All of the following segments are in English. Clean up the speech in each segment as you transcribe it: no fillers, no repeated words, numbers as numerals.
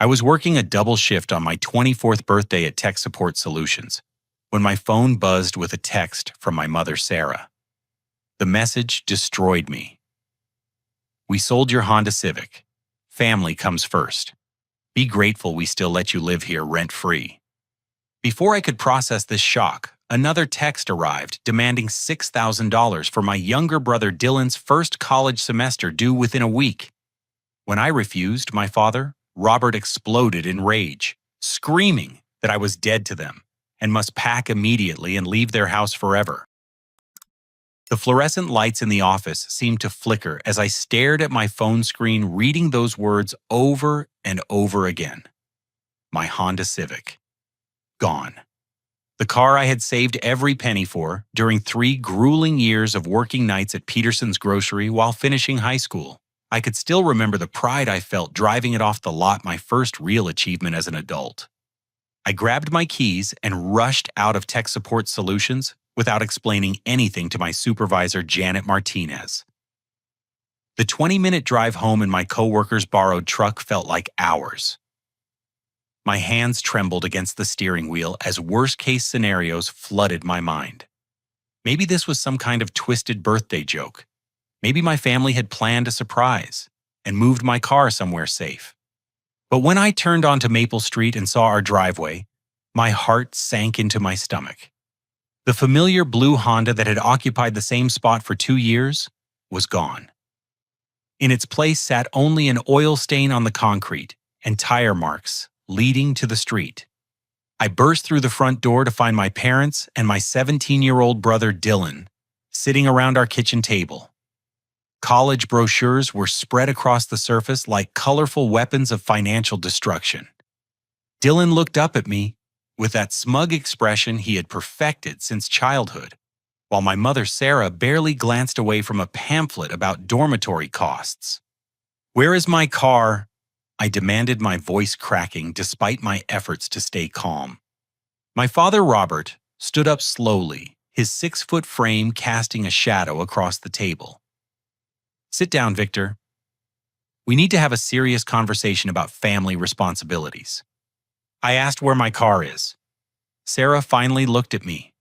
I was working a double shift on my 24th birthday at Tech Support Solutions when my phone buzzed with a text from my mother, Sarah. The message destroyed me. "We sold your Honda Civic. Family comes first. Be grateful we still let you live here rent-free." Before I could process this shock, another text arrived demanding $6,000 for my younger brother Dylan's first college semester due within a week. When I refused, my father, Robert, exploded in rage, screaming that I was dead to them and must pack immediately and leave their house forever. The fluorescent lights in the office seemed to flicker as I stared at my phone screen, reading those words over and over again. My Honda Civic. Gone. The car I had saved every penny for during 3 grueling years of working nights at Peterson's Grocery while finishing high school. I could still remember the pride I felt driving it off the lot, my first real achievement as an adult. I grabbed my keys and rushed out of Tech Support Solutions without explaining anything to my supervisor, Janet Martinez. The 20-minute drive home in my coworker's borrowed truck felt like hours. My hands trembled against the steering wheel as worst-case scenarios flooded my mind. Maybe this was some kind of twisted birthday joke. Maybe my family had planned a surprise and moved my car somewhere safe. But when I turned onto Maple Street and saw our driveway, my heart sank into my stomach. The familiar blue Honda that had occupied the same spot for 2 years was gone. In its place sat only an oil stain on the concrete and tire marks leading to the street. I burst through the front door to find my parents and my 17-year-old brother Dylan sitting around our kitchen table. College brochures were spread across the surface like colorful weapons of financial destruction. Dylan looked up at me with that smug expression he had perfected since childhood, while my mother Sarah barely glanced away from a pamphlet about dormitory costs. "Where is my car?" I demanded, my voice cracking despite my efforts to stay calm. My father Robert stood up slowly, his 6-foot frame casting a shadow across the table. "Sit down, Victor. We need to have a serious conversation about family responsibilities." I asked where my car is. Sarah finally looked at me,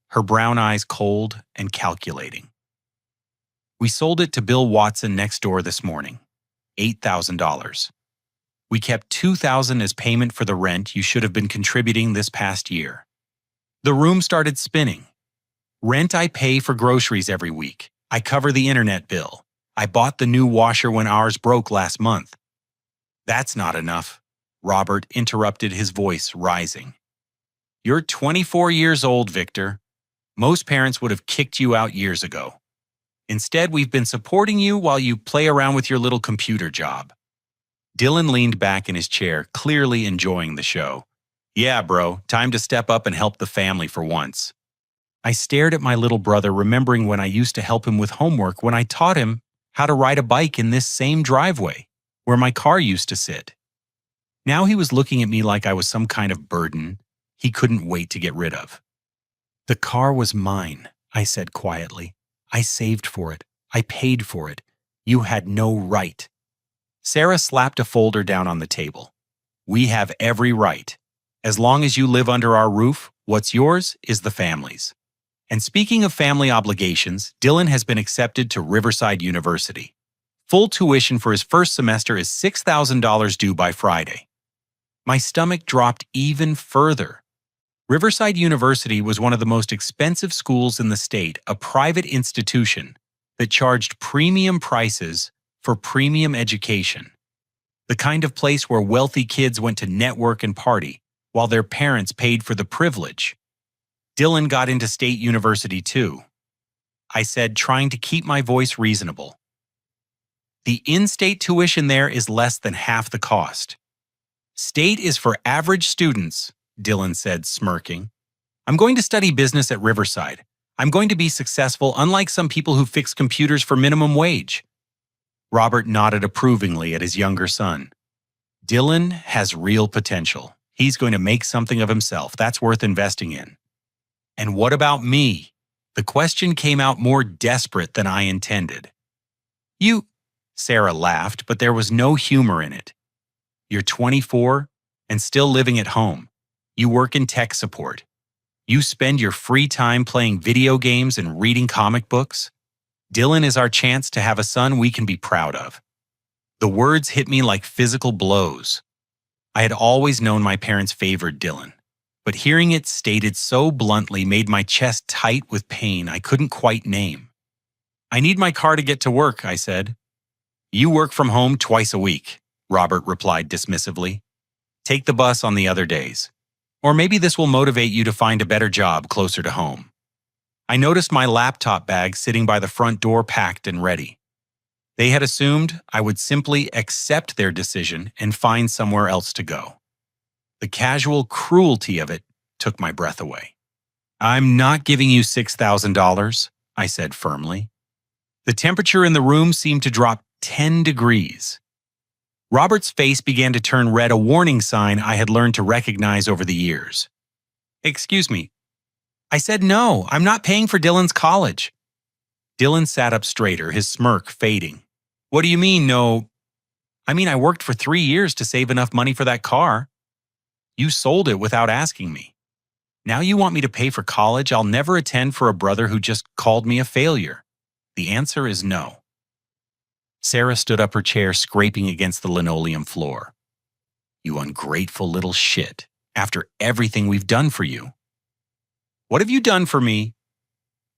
her brown eyes cold and calculating. "We sold it to Bill Watson next door this morning. $8,000. We kept $2,000 as payment for the rent you should have been contributing this past year." The room started spinning. "Rent I pay for groceries every week. I cover the internet bill. I bought the new washer when ours broke last month." "That's not enough," Robert interrupted, his voice rising. "You're 24 years old, Victor. Most parents would have kicked you out years ago. Instead, we've been supporting you while you play around with your little computer job." Dylan leaned back in his chair, clearly enjoying the show. "Yeah, bro, time to step up and help the family for once." I stared at my little brother, remembering when I used to help him with homework when I taught him how to ride a bike in this same driveway where my car used to sit. Now he was looking at me like I was some kind of burden he couldn't wait to get rid of. "The car was mine," I said quietly. "I saved for it. I paid for it. You had no right." Sarah slapped a folder down on the table. "We have every right. As long as you live under our roof, what's yours is the family's." And speaking of family obligations, Dylan has been accepted to Riverside University. Full tuition for his first semester is $6,000 due by Friday. My stomach dropped even further. Riverside University was one of the most expensive schools in the state, a private institution that charged premium prices for premium education. The kind of place where wealthy kids went to network and party, while their parents paid for the privilege. Dylan got into State University too. I said, trying to keep my voice reasonable. "The in-state tuition there is less than half the cost. State is for average students," Dylan said, smirking. "I'm going to study business at Riverside. I'm going to be successful, unlike some people who fix computers for minimum wage." Robert nodded approvingly at his younger son. "Dylan has real potential. He's going to make something of himself. That's worth investing in." "And what about me?" The question came out more desperate than I intended. "You," Sarah laughed, but there was no humor in it. You're 24 and still living at home. You work in tech support. You spend your free time playing video games and reading comic books. Dylan is our chance to have a son we can be proud of. The words hit me like physical blows. I had always known my parents favored Dylan, but hearing it stated so bluntly made my chest tight with pain I couldn't quite name. I need my car to get to work, I said. You work from home twice a week, Robert replied dismissively. Take the bus on the other days. Or maybe this will motivate you to find a better job closer to home. I noticed my laptop bag sitting by the front door packed and ready. They had assumed I would simply accept their decision and find somewhere else to go. The casual cruelty of it took my breath away. I'm not giving you $6,000, I said firmly. The temperature in the room seemed to drop 10 degrees. Robert's face began to turn red, a warning sign I had learned to recognize over the years. Excuse me. I said no, I'm not paying for Dylan's college. Dylan sat up straighter, his smirk fading. What do you mean, no? I mean, I worked for 3 years to save enough money for that car. You sold it without asking me. Now you want me to pay for college I'll never attend for a brother who just called me a failure. The answer is no. Sarah stood up her chair, scraping against the linoleum floor. You ungrateful little shit, after everything we've done for you. What have you done for me?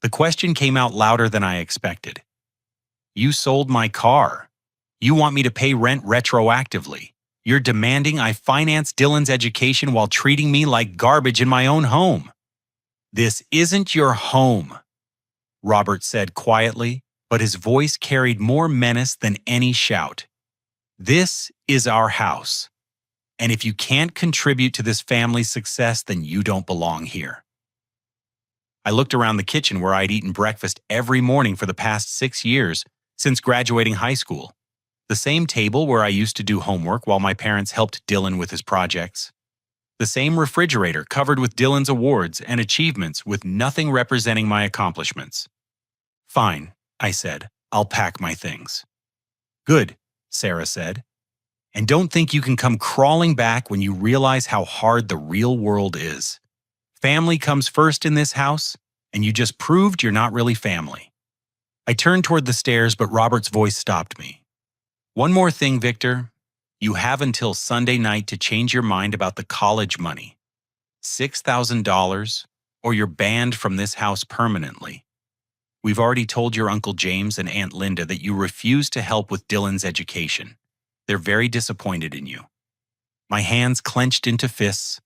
The question came out louder than I expected. You sold my car. You want me to pay rent retroactively. You're demanding I finance Dylan's education while treating me like garbage in my own home. This isn't your home, Robert said quietly, but his voice carried more menace than any shout. This is our house. And if you can't contribute to this family's success, then you don't belong here. I looked around the kitchen where I'd eaten breakfast every morning for the past 6 years since graduating high school. The same table where I used to do homework while my parents helped Dylan with his projects. The same refrigerator covered with Dylan's awards and achievements with nothing representing my accomplishments. Fine, I said. I'll pack my things. Good, Sarah said. And don't think you can come crawling back when you realize how hard the real world is. Family comes first in this house, and you just proved you're not really family. I turned toward the stairs, but Robert's voice stopped me. One more thing, Victor. You have until Sunday night to change your mind about the college money. $6,000, or you're banned from this house permanently. We've already told your Uncle James and Aunt Linda that you refuse to help with Dylan's education. They're very disappointed in you. My hands clenched into fists.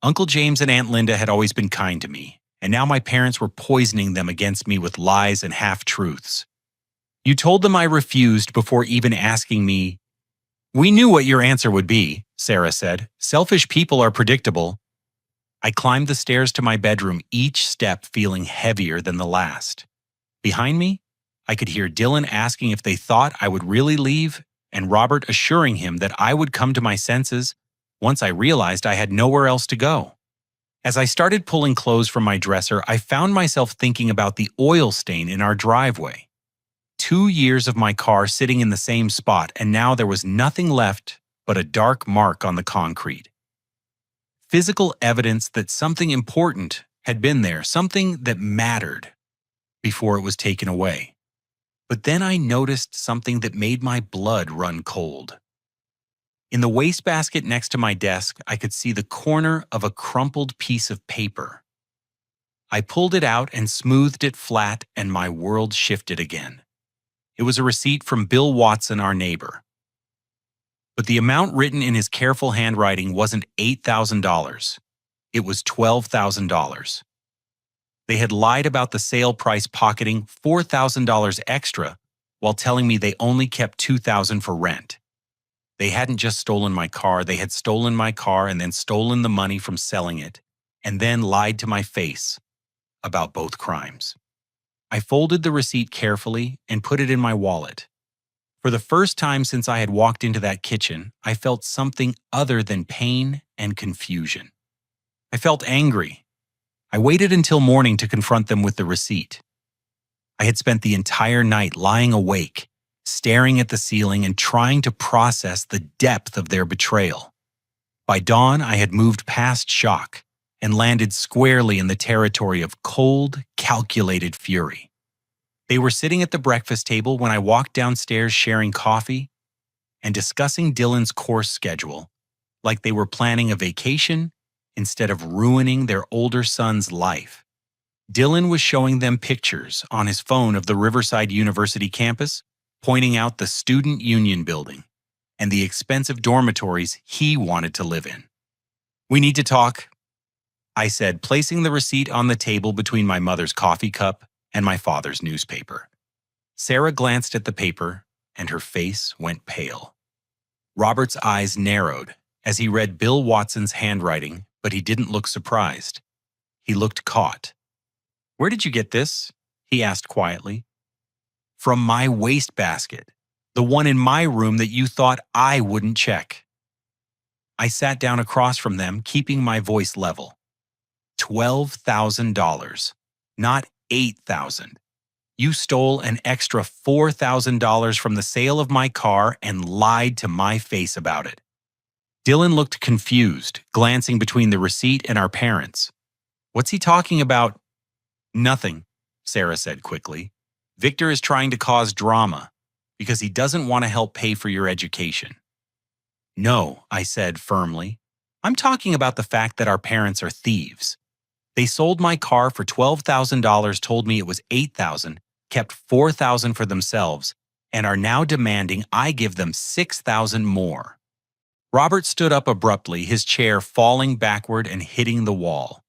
Uncle James and Aunt Linda had always been kind to me, and now my parents were poisoning them against me with lies and half-truths. You told them I refused before even asking me. We knew what your answer would be, Sarah said. Selfish people are predictable. I climbed the stairs to my bedroom, each step feeling heavier than the last. Behind me, I could hear Dylan asking if they thought I would really leave, and Robert assuring him that I would come to my senses once I realized I had nowhere else to go. As I started pulling clothes from my dresser, I found myself thinking about the oil stain in our driveway. 2 years of my car sitting in the same spot, and now there was nothing left but a dark mark on the concrete. Physical evidence that something important had been there, something that mattered, before it was taken away. But then I noticed something that made my blood run cold. In the wastebasket next to my desk, I could see the corner of a crumpled piece of paper. I pulled it out and smoothed it flat, and my world shifted again. It was a receipt from Bill Watson, our neighbor. But the amount written in his careful handwriting wasn't $8,000. It was $12,000. They had lied about the sale price, pocketing $4,000 extra while telling me they only kept $2,000 for rent. They hadn't just stolen my car, they had stolen my car and then stolen the money from selling it, and then lied to my face about both crimes. I folded the receipt carefully and put it in my wallet. For the first time since I had walked into that kitchen, I felt something other than pain and confusion. I felt angry. I waited until morning to confront them with the receipt. I had spent the entire night lying awake, staring at the ceiling and trying to process the depth of their betrayal. By dawn, I had moved past shock and landed squarely in the territory of cold, calculated fury. They were sitting at the breakfast table when I walked downstairs sharing coffee and discussing Dylan's course schedule, like they were planning a vacation instead of ruining their older son's life. Dylan was showing them pictures on his phone of the Riverside University campus, pointing out the Student Union building and the expensive dormitories he wanted to live in. "We need to talk," I said, placing the receipt on the table between my mother's coffee cup and my father's newspaper. Sarah glanced at the paper, and her face went pale. Robert's eyes narrowed as he read Bill Watson's handwriting, but he didn't look surprised. He looked caught. "Where did you get this?" he asked quietly. "From my wastebasket, the one in my room that you thought I wouldn't check." I sat down across from them, keeping my voice level. $12,000, not $8,000. You stole an extra $4,000 from the sale of my car and lied to my face about it. Dylan looked confused, glancing between the receipt and our parents. "What's he talking about?" "Nothing," Sarah said quickly. "Victor is trying to cause drama because he doesn't want to help pay for your education." "No," I said firmly. "I'm talking about the fact that our parents are thieves. They sold my car for $12,000, told me it was $8,000, kept $4,000 for themselves, and are now demanding I give them $6,000 more." Robert stood up abruptly, his chair falling backward and hitting the wall.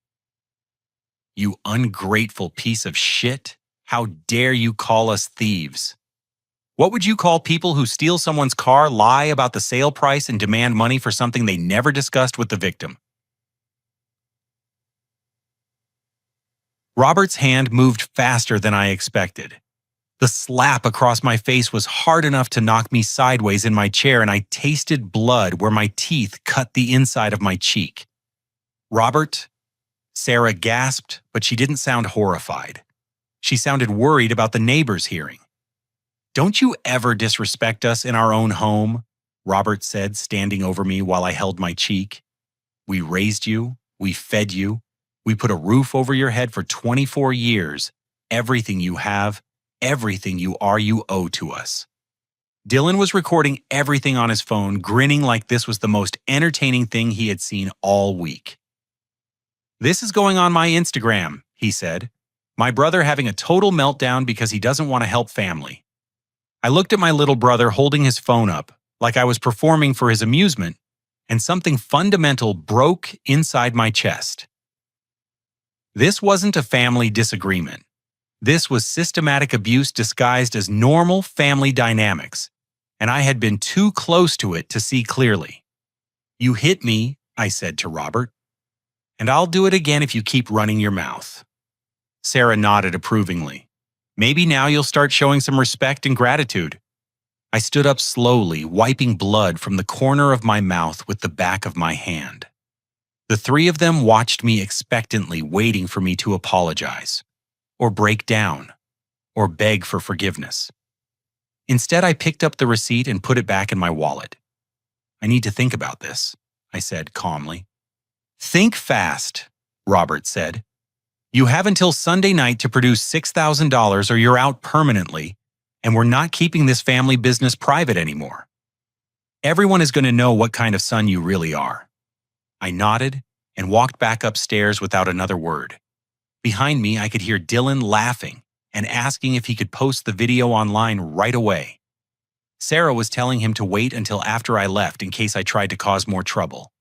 "You ungrateful piece of shit. How dare you call us thieves? What would you call people who steal someone's car, lie about the sale price, and demand money for something they never discussed with the victim?" Robert's hand moved faster than I expected. The slap across my face was hard enough to knock me sideways in my chair, and I tasted blood where my teeth cut the inside of my cheek. "Robert?" Sarah gasped, but she didn't sound horrified. She sounded worried about the neighbors hearing. "Don't you ever disrespect us in our own home," Robert said, standing over me while I held my cheek. "We raised you, we fed you, we put a roof over your head for 24 years. Everything you have, everything you are, you owe to us." Dylan was recording everything on his phone, grinning like this was the most entertaining thing he had seen all week. "This is going on my Instagram," he said. "My brother having a total meltdown because he doesn't want to help family." I looked at my little brother holding his phone up, like I was performing for his amusement, and something fundamental broke inside my chest. This wasn't a family disagreement. This was systematic abuse disguised as normal family dynamics, and I had been too close to it to see clearly. "You hit me," I said to Robert, "and I'll do it again if you keep running your mouth." Sarah nodded approvingly. "Maybe now you'll start showing some respect and gratitude." I stood up slowly, wiping blood from the corner of my mouth with the back of my hand. The three of them watched me expectantly, waiting for me to apologize, or break down, or beg for forgiveness. Instead, I picked up the receipt and put it back in my wallet. "I need to think about this," I said calmly. "Think fast," Robert said. "You have until Sunday night to produce $6,000 or you're out permanently, and we're not keeping this family business private anymore. Everyone is going to know what kind of son you really are." I nodded and walked back upstairs without another word. Behind me, I could hear Dylan laughing and asking if he could post the video online right away. Sarah was telling him to wait until after I left in case I tried to cause more trouble.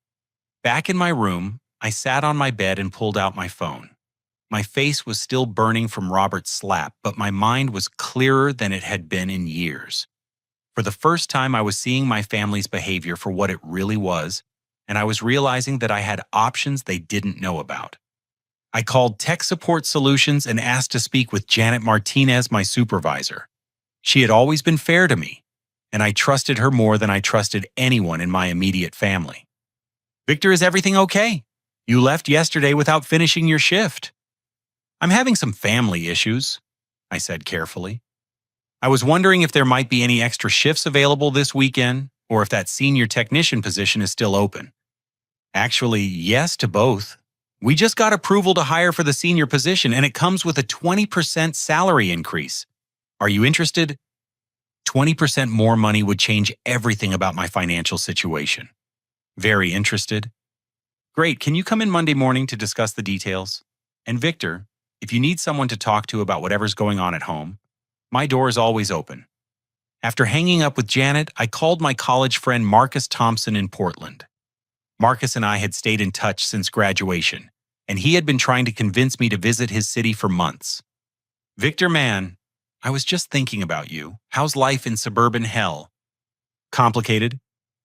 Back in my room, I sat on my bed and pulled out my phone. My face was still burning from Robert's slap, but my mind was clearer than it had been in years. For the first time, I was seeing my family's behavior for what it really was, and I was realizing that I had options they didn't know about. I called Tech Support Solutions and asked to speak with Janet Martinez, my supervisor. She had always been fair to me, and I trusted her more than I trusted anyone in my immediate family. "Victor, is everything okay? You left yesterday without finishing your shift." "I'm having some family issues," I said carefully. I was wondering if there might be any extra shifts available this weekend, or if that senior technician position is still open. Actually, yes to both. We just got approval to hire for the senior position, and it comes with a 20% salary increase. Are you interested? 20% more money would change everything about my financial situation. Very interested? Great, can you come in Monday morning to discuss the details? And Victor, if you need someone to talk to about whatever's going on at home, my door is always open. After hanging up with Janet, I called my college friend Marcus Thompson in Portland. Marcus and I had stayed in touch since graduation, and he had been trying to convince me to visit his city for months. Victor, man, I was just thinking about you. How's life in suburban hell? Complicated?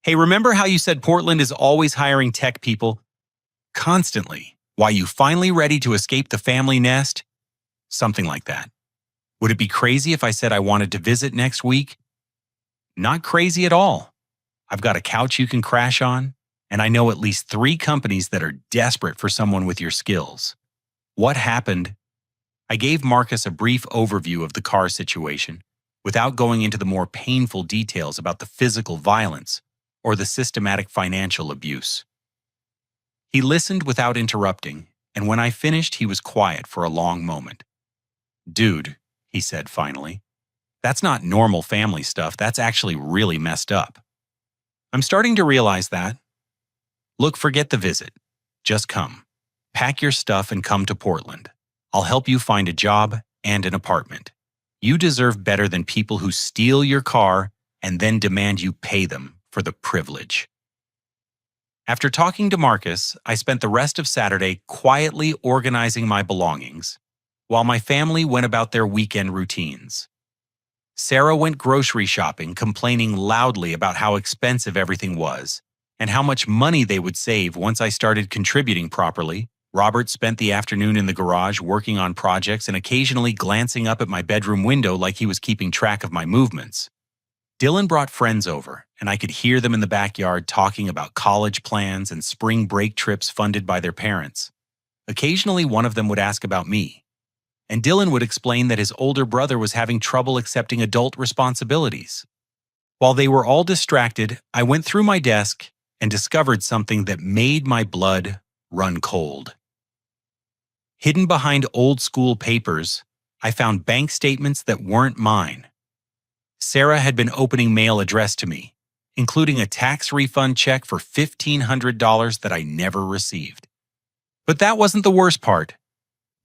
Hey, remember how you said Portland is always hiring tech people? Constantly. Why, you finally ready to escape the family nest? Something like that. Would it be crazy if I said I wanted to visit next week? Not crazy at all. I've got a couch you can crash on, and I know at least 3 companies that are desperate for someone with your skills. What happened? I gave Marcus a brief overview of the car situation, without going into the more painful details about the physical violence or the systematic financial abuse. He listened without interrupting, and when I finished, he was quiet for a long moment. Dude, he said finally, that's not normal family stuff. That's actually really messed up. I'm starting to realize that. Look, forget the visit. Just come. Pack your stuff and come to Portland. I'll help you find a job and an apartment. You deserve better than people who steal your car and then demand you pay them for the privilege. After talking to Marcus, I spent the rest of Saturday quietly organizing my belongings, while my family went about their weekend routines. Sarah went grocery shopping, complaining loudly about how expensive everything was and how much money they would save once I started contributing properly. Robert spent the afternoon in the garage working on projects and occasionally glancing up at my bedroom window like he was keeping track of my movements. Dylan brought friends over, and I could hear them in the backyard talking about college plans and spring break trips funded by their parents. Occasionally, one of them would ask about me, and Dylan would explain that his older brother was having trouble accepting adult responsibilities. While they were all distracted, I went through my desk and discovered something that made my blood run cold. Hidden behind old-school papers, I found bank statements that weren't mine. Sarah had been opening mail addressed to me, including a tax refund check for $1,500 that I never received. But that wasn't the worst part.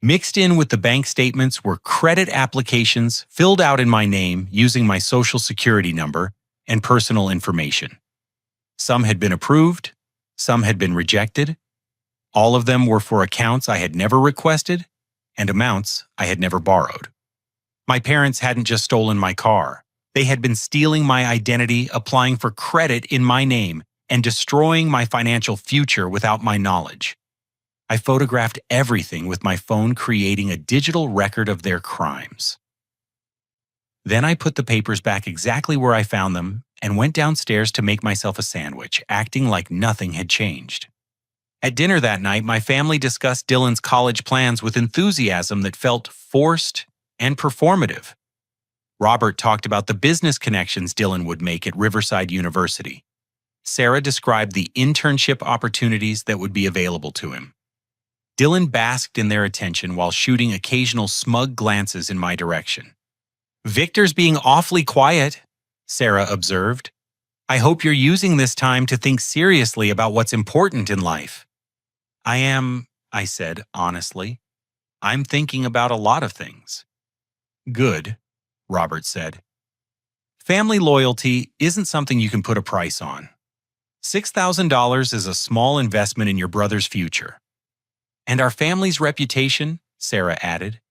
Mixed in with the bank statements were credit applications filled out in my name using my social security number and personal information. Some had been approved, some had been rejected. All of them were for accounts I had never requested and amounts I had never borrowed. My parents hadn't just stolen my car. They had been stealing my identity, applying for credit in my name, and destroying my financial future without my knowledge. I photographed everything with my phone, creating a digital record of their crimes. Then I put the papers back exactly where I found them and went downstairs to make myself a sandwich, acting like nothing had changed. At dinner that night, my family discussed Dylan's college plans with enthusiasm that felt forced and performative. Robert talked about the business connections Dylan would make at Riverside University. Sarah described the internship opportunities that would be available to him. Dylan basked in their attention while shooting occasional smug glances in my direction. "Victor's being awfully quiet," Sarah observed. "I hope you're using this time to think seriously about what's important in life." "I am," I said honestly. "I'm thinking about a lot of things." "Good," Robert said. "Family loyalty isn't something you can put a price on. $6,000 is a small investment in your brother's future. And our family's reputation," Sarah added.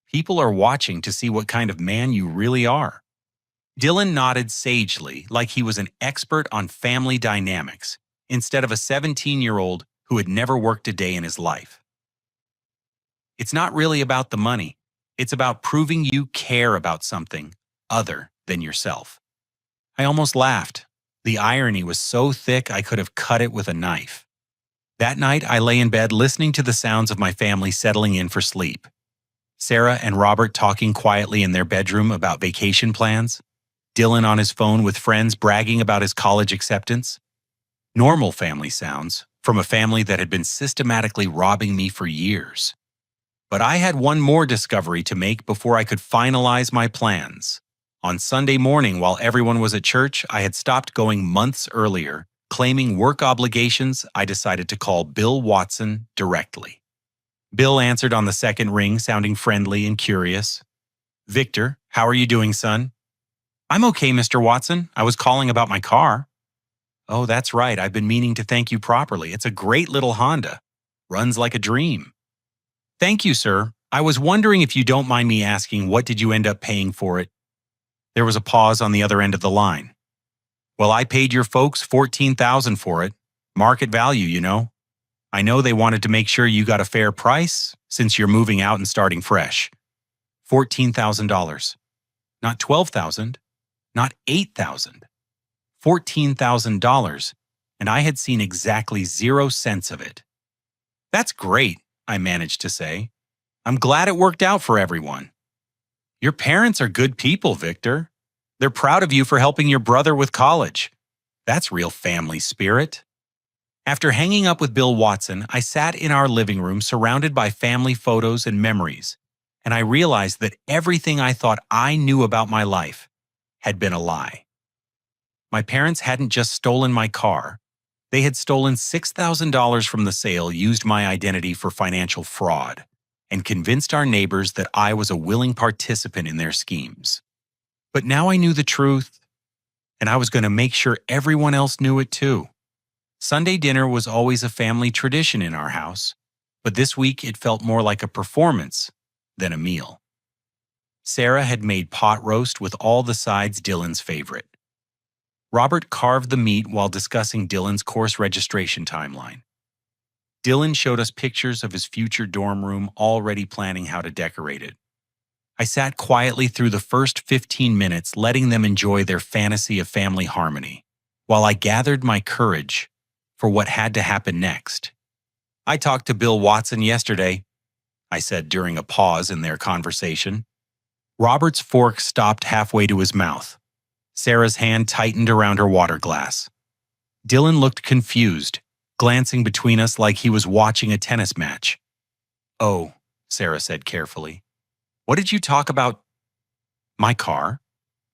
"People are watching to see what kind of man you really are." Dylan nodded sagely, like he was an expert on family dynamics, instead of a 17-year-old who had never worked a day in his life. "It's not really about the money. It's about proving you care about something other than yourself." I almost laughed. The irony was so thick I could have cut it with a knife. That night, I lay in bed listening to the sounds of my family settling in for sleep. Sarah and Robert talking quietly in their bedroom about vacation plans. Dylan on his phone with friends bragging about his college acceptance. Normal family sounds from a family that had been systematically robbing me for years. But I had one more discovery to make before I could finalize my plans. On Sunday morning, while everyone was at church, I had stopped going months earlier. Claiming work obligations, I decided to call Bill Watson directly. Bill answered on the second ring, sounding friendly and curious. "Victor, how are you doing, son?" "I'm okay, Mr. Watson. I was calling about my car." "Oh, that's right. I've been meaning to thank you properly. It's a great little Honda. Runs like a dream." "Thank you, sir. I was wondering if you don't mind me asking, what did you end up paying for it?" There was a pause on the other end of the line. "Well, I paid your folks $14,000 for it. Market value, you know. I know they wanted to make sure you got a fair price since you're moving out and starting fresh." $14,000. Not $12,000. Not $8,000. $14,000, and I had seen exactly 0 cents of it. "That's great," I managed to say. "I'm glad it worked out for everyone." "Your parents are good people, Victor. They're proud of you for helping your brother with college. That's real family spirit." After hanging up with Bill Watson, I sat in our living room surrounded by family photos and memories, and I realized that everything I thought I knew about my life had been a lie. My parents hadn't just stolen my car. They had stolen $6,000 from the sale, used my identity for financial fraud, and convinced our neighbors that I was a willing participant in their schemes. But now I knew the truth, and I was going to make sure everyone else knew it too. Sunday dinner was always a family tradition in our house, but this week it felt more like a performance than a meal. Sarah had made pot roast with all the sides Dylan's favorite. Robert carved the meat while discussing Dylan's course registration timeline. Dylan showed us pictures of his future dorm room, already planning how to decorate it. I sat quietly through the first 15 minutes, letting them enjoy their fantasy of family harmony, while I gathered my courage for what had to happen next. "I talked to Bill Watson yesterday," I said during a pause in their conversation. Robert's fork stopped halfway to his mouth. Sarah's hand tightened around her water glass. Dylan looked confused, glancing between us like he was watching a tennis match. "Oh," Sarah said carefully. "What did you talk about?" "My car.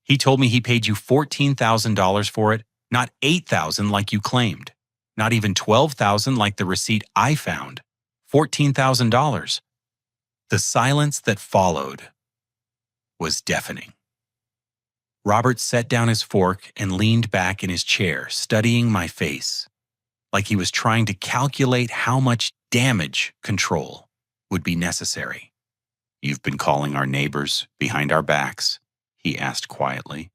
He told me he paid you $14,000 for it, not $8,000 like you claimed. Not even $12,000 like the receipt I found. $14,000. The silence that followed was deafening. Robert set down his fork and leaned back in his chair, studying my face, like he was trying to calculate how much damage control would be necessary. "You've been calling our neighbors behind our backs?" he asked quietly.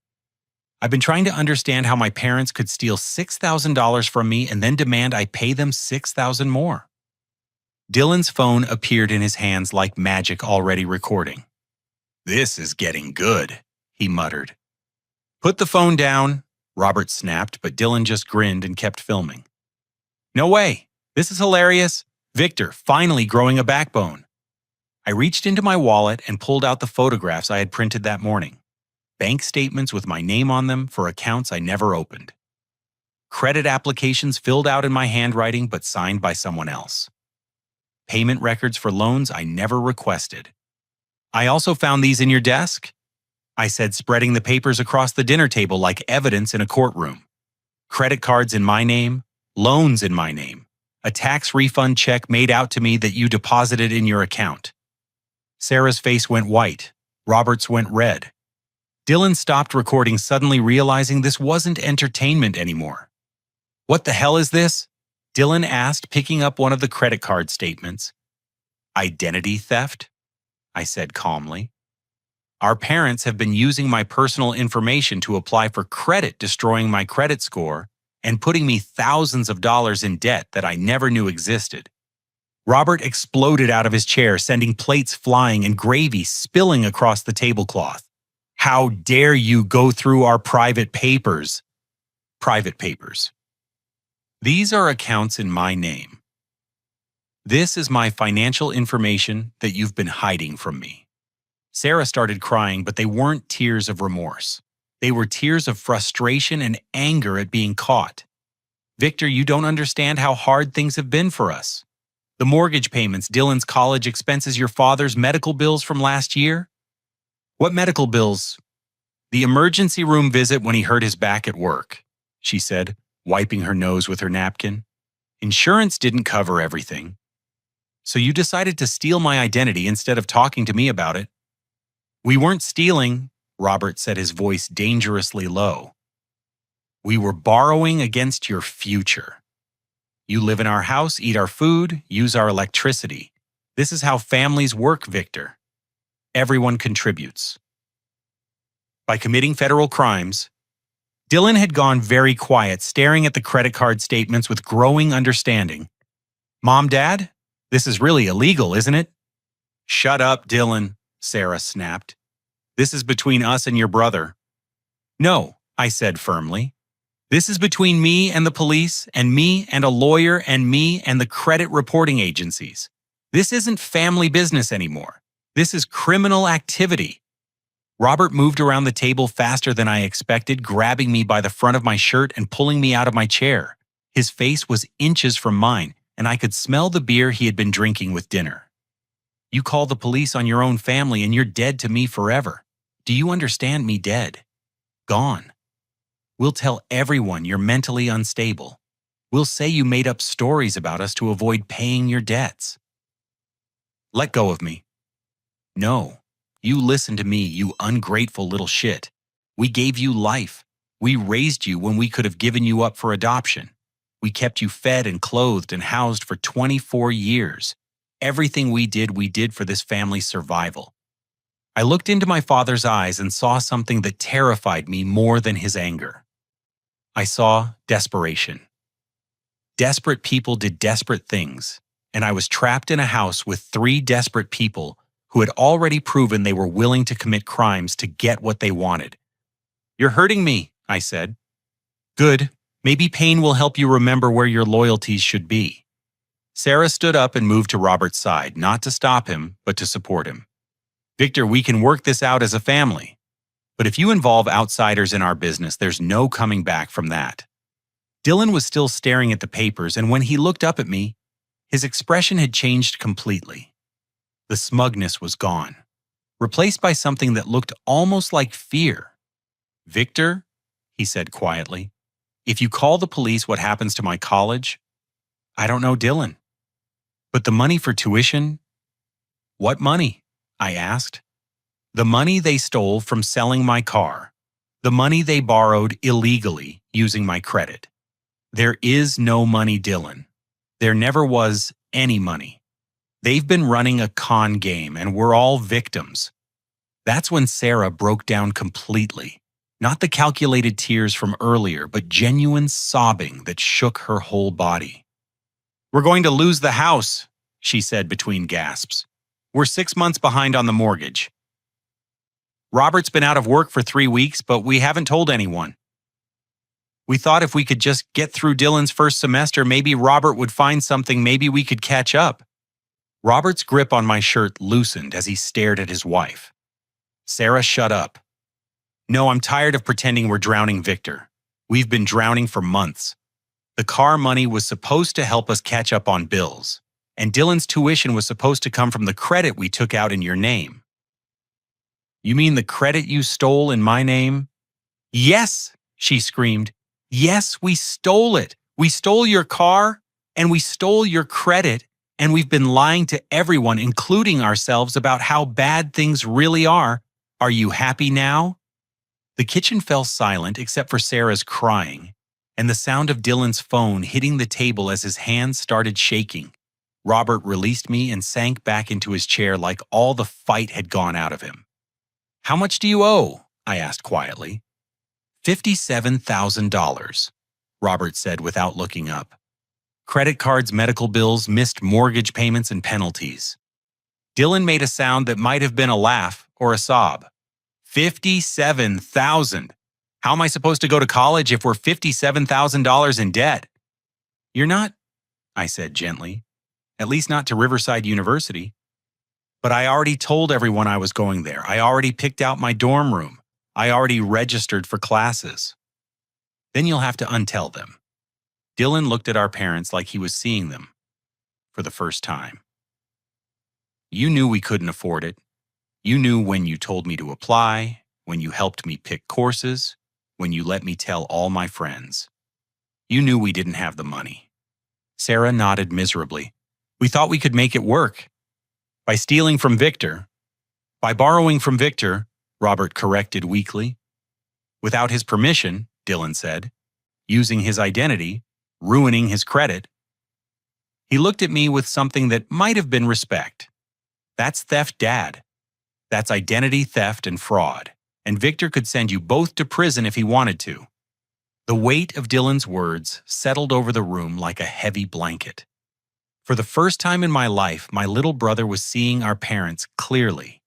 "I've been trying to understand how my parents could steal $6,000 from me and then demand I pay them $6,000 more. Dylan's phone appeared in his hands like magic, already recording. "This is getting good," he muttered. "Put the phone down," Robert snapped, but Dylan just grinned and kept filming. "No way. This is hilarious. Victor, finally growing a backbone." I reached into my wallet and pulled out the photographs I had printed that morning. Bank statements with my name on them for accounts I never opened. Credit applications filled out in my handwriting but signed by someone else. Payment records for loans I never requested. "I also found these in your desk," I said, spreading the papers across the dinner table like evidence in a courtroom. "Credit cards in my name, loans in my name, a tax refund check made out to me that you deposited in your account." Sarah's face went white. Robert's went red. Dylan stopped recording, suddenly realizing this wasn't entertainment anymore. "What the hell is this?" Dylan asked, picking up one of the credit card statements. "Identity theft," I said calmly. "Our parents have been using my personal information to apply for credit, destroying my credit score and putting me thousands of dollars in debt that I never knew existed." Robert exploded out of his chair, sending plates flying and gravy spilling across the tablecloth. "How dare you go through our private papers?" Private papers. "These are accounts in my name." This is my financial information that you've been hiding from me." Sarah started crying, but they weren't tears of remorse. They were tears of frustration and anger at being caught. "Victor, you don't understand how hard things have been for us. The mortgage payments, Dylan's college expenses, your father's medical bills from last year." "What medical bills?" "The emergency room visit when he hurt his back at work," she said, wiping her nose with her napkin. "Insurance didn't cover everything. So you decided to steal my identity instead of talking to me about it." "We weren't stealing," Robert said, his voice dangerously low. "We were borrowing against your future. You live in our house, eat our food, use our electricity. This is how families work, Victor. Everyone contributes." By committing federal crimes, Dylan had gone very quiet, staring at the credit card statements with growing understanding. "Mom, Dad, this is really illegal, isn't it?" "Shut up, Dylan," Sarah snapped. "This is between us and your brother." "No," I said firmly. "This is between me and the police, and me and a lawyer, and me and the credit reporting agencies. This isn't family business anymore. This is criminal activity." Robert moved around the table faster than I expected, grabbing me by the front of my shirt and pulling me out of my chair. His face was inches from mine, and I could smell the beer he had been drinking with dinner. "You call the police on your own family and you're dead to me forever. Do you understand me? Dead. Gone. We'll tell everyone you're mentally unstable. We'll say you made up stories about us to avoid paying your debts." "Let go of me." "No. You listen to me, you ungrateful little shit. We gave you life. We raised you when we could have given you up for adoption. We kept you fed and clothed and housed for 24 years. Everything we did for this family's survival." I looked into my father's eyes and saw something that terrified me more than his anger. I saw desperation. Desperate people did desperate things, and I was trapped in a house with 3 desperate people who had already proven they were willing to commit crimes to get what they wanted. "You're hurting me," I said. "Good. Maybe pain will help you remember where your loyalties should be." Sarah stood up and moved to Robert's side, not to stop him, but to support him. "Victor, we can work this out as a family. But if you involve outsiders in our business, there's no coming back from that." Dylan was still staring at the papers, and when he looked up at me, his expression had changed completely. The smugness was gone, replaced by something that looked almost like fear. "Victor," he said quietly, "if you call the police, what happens to my college?" "I don't know, Dylan." "But the money for tuition?" "What money?" I asked. "The money they stole from selling my car. The money they borrowed illegally using my credit. There is no money, Dylan. There never was any money. They've been running a con game, and we're all victims." That's when Sarah broke down completely. Not the calculated tears from earlier, but genuine sobbing that shook her whole body. "We're going to lose the house," she said between gasps. "We're 6 months behind on the mortgage. Robert's been out of work for 3 weeks, but we haven't told anyone. We thought if we could just get through Dylan's first semester, maybe Robert would find something, maybe we could catch up." Robert's grip on my shirt loosened as he stared at his wife. "Sarah, shut up. No, I'm tired of pretending we're drowning Victor. We've been drowning for months. The car money was supposed to help us catch up on bills, and Dylan's tuition was supposed to come from the credit we took out in your name." "You mean the credit you stole in my name?" "Yes," she screamed. "Yes, we stole it. We stole your car, and we stole your credit, and we've been lying to everyone, including ourselves, about how bad things really are. Are you happy now?" The kitchen fell silent except for Sarah's crying, and the sound of Dylan's phone hitting the table as his hands started shaking. Robert released me and sank back into his chair like all the fight had gone out of him. "How much do you owe?" I asked quietly. $57,000, Robert said without looking up. "Credit cards, medical bills, missed mortgage payments, and penalties." Dylan made a sound that might have been a laugh or a sob. $57,000. How am I supposed to go to college if we're $57,000 in debt?" "You're not," I said gently, at least not to Riverside University. But I already told everyone I was going there. I already picked out my dorm room. I already registered for classes. Then you'll have to untell them. Dylan looked at our parents like he was seeing them for the first time. You knew we couldn't afford it. You knew when you told me to apply, when you helped me pick courses, when you let me tell all my friends. You knew we didn't have the money. Sarah nodded miserably. We thought we could make it work. By stealing from Victor. By borrowing from Victor, Robert corrected weakly. Without his permission, Dylan said. Using his identity, ruining his credit. He looked at me with something that might have been respect. That's theft, Dad. That's identity theft and fraud. And Victor could send you both to prison if he wanted to. The weight of Dylan's words settled over the room like a heavy blanket. For the first time in my life, my little brother was seeing our parents clearly,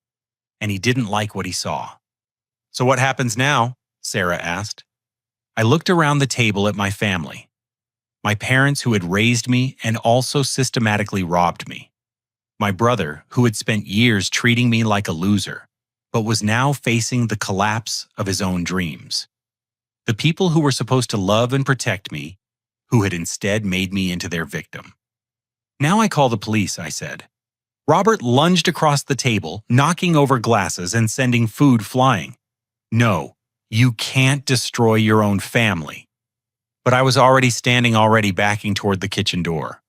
and he didn't like what he saw. So what happens now? Sarah asked. I looked around the table at my family, my parents who had raised me and also systematically robbed me, my brother who had spent years treating me like a loser, but was now facing the collapse of his own dreams. The people who were supposed to love and protect me, who had instead made me into their victim. Now I call the police, I said. Robert lunged across the table, knocking over glasses and sending food flying. No, you can't destroy your own family. But I was already backing toward the kitchen door.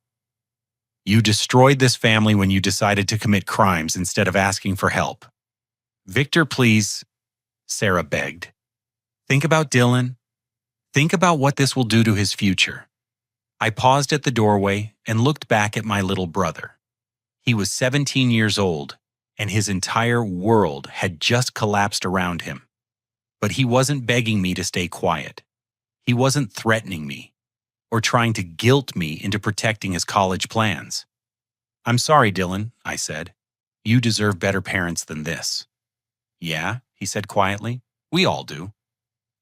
You destroyed this family when you decided to commit crimes instead of asking for help. Victor, please, Sarah begged. Think about Dylan. Think about what this will do to his future. I paused at the doorway and looked back at my little brother. He was 17 years old, and his entire world had just collapsed around him. But he wasn't begging me to stay quiet. He wasn't threatening me or trying to guilt me into protecting his college plans. I'm sorry, Dylan, I said. You deserve better parents than this. Yeah, he said quietly. We all do.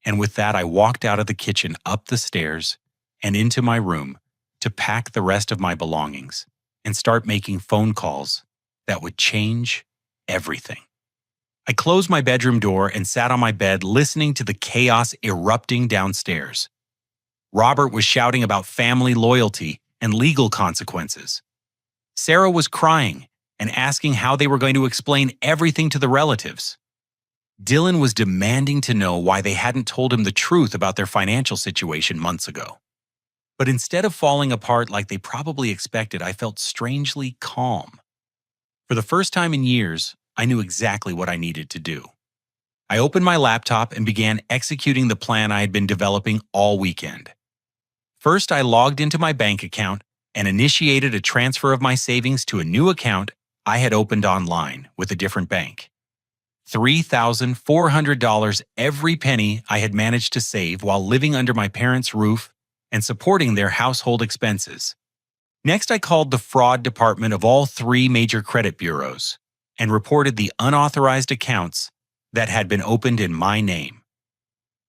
And with that, I walked out of the kitchen, up the stairs, and into my room to pack the rest of my belongings and start making phone calls that would change everything. I closed my bedroom door and sat on my bed listening to the chaos erupting downstairs. Robert was shouting about family loyalty and legal consequences. Sarah was crying and asking how they were going to explain everything to the relatives. Dylan was demanding to know why they hadn't told him the truth about their financial situation months ago. But instead of falling apart like they probably expected, I felt strangely calm. For the first time in years, I knew exactly what I needed to do. I opened my laptop and began executing the plan I had been developing all weekend. First, I logged into my bank account and initiated a transfer of my savings to a new account I had opened online with a different bank. $3,400 every penny I had managed to save while living under my parents' roof and supporting their household expenses. Next, I called the fraud department of all 3 major credit bureaus and reported the unauthorized accounts that had been opened in my name.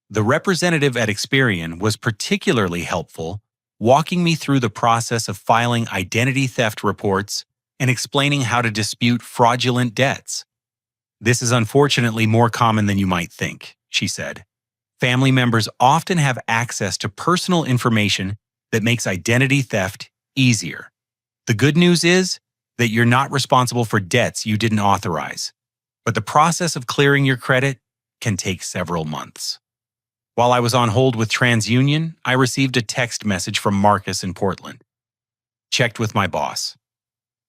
The representative at Experian was particularly helpful, walking me through the process of filing identity theft reports and explaining how to dispute fraudulent debts. This is unfortunately more common than you might think, she said. Family members often have access to personal information that makes identity theft easier. The good news is that you're not responsible for debts you didn't authorize, but the process of clearing your credit can take several months. While I was on hold with TransUnion, I received a text message from Marcus in Portland. Checked with my boss.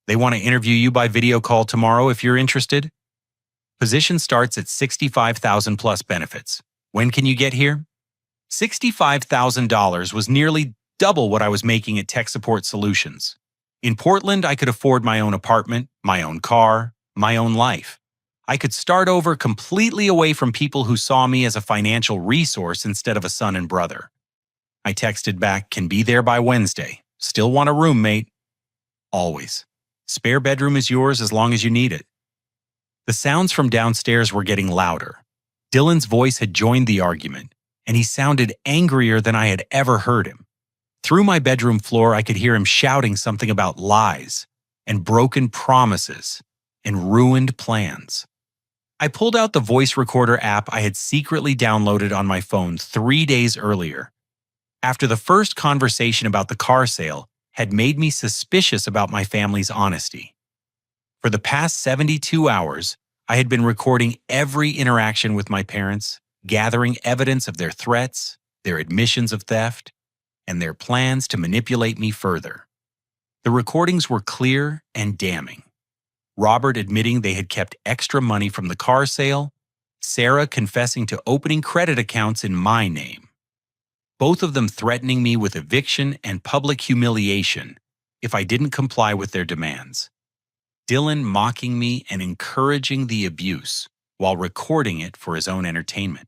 They want to interview you by video call tomorrow if you're interested. Position starts at $65,000 plus benefits. When can you get here? $65,000 was nearly double what I was making at Tech Support Solutions. In Portland, I could afford my own apartment, my own car, my own life. I could start over completely away from people who saw me as a financial resource instead of a son and brother. I texted back, can be there by Wednesday. Still want a roommate? Always. Spare bedroom is yours as long as you need it. The sounds from downstairs were getting louder. Dylan's voice had joined the argument, and he sounded angrier than I had ever heard him. Through my bedroom floor, I could hear him shouting something about lies, and broken promises and ruined plans. I pulled out the voice recorder app I had secretly downloaded on my phone 3 days earlier, after the first conversation about the car sale had made me suspicious about my family's honesty. For the past 72 hours, I had been recording every interaction with my parents, gathering evidence of their threats, their admissions of theft, and their plans to manipulate me further. The recordings were clear and damning. Robert admitting they had kept extra money from the car sale, Sarah confessing to opening credit accounts in my name. Both of them threatening me with eviction and public humiliation if I didn't comply with their demands. Dylan mocking me and encouraging the abuse while recording it for his own entertainment.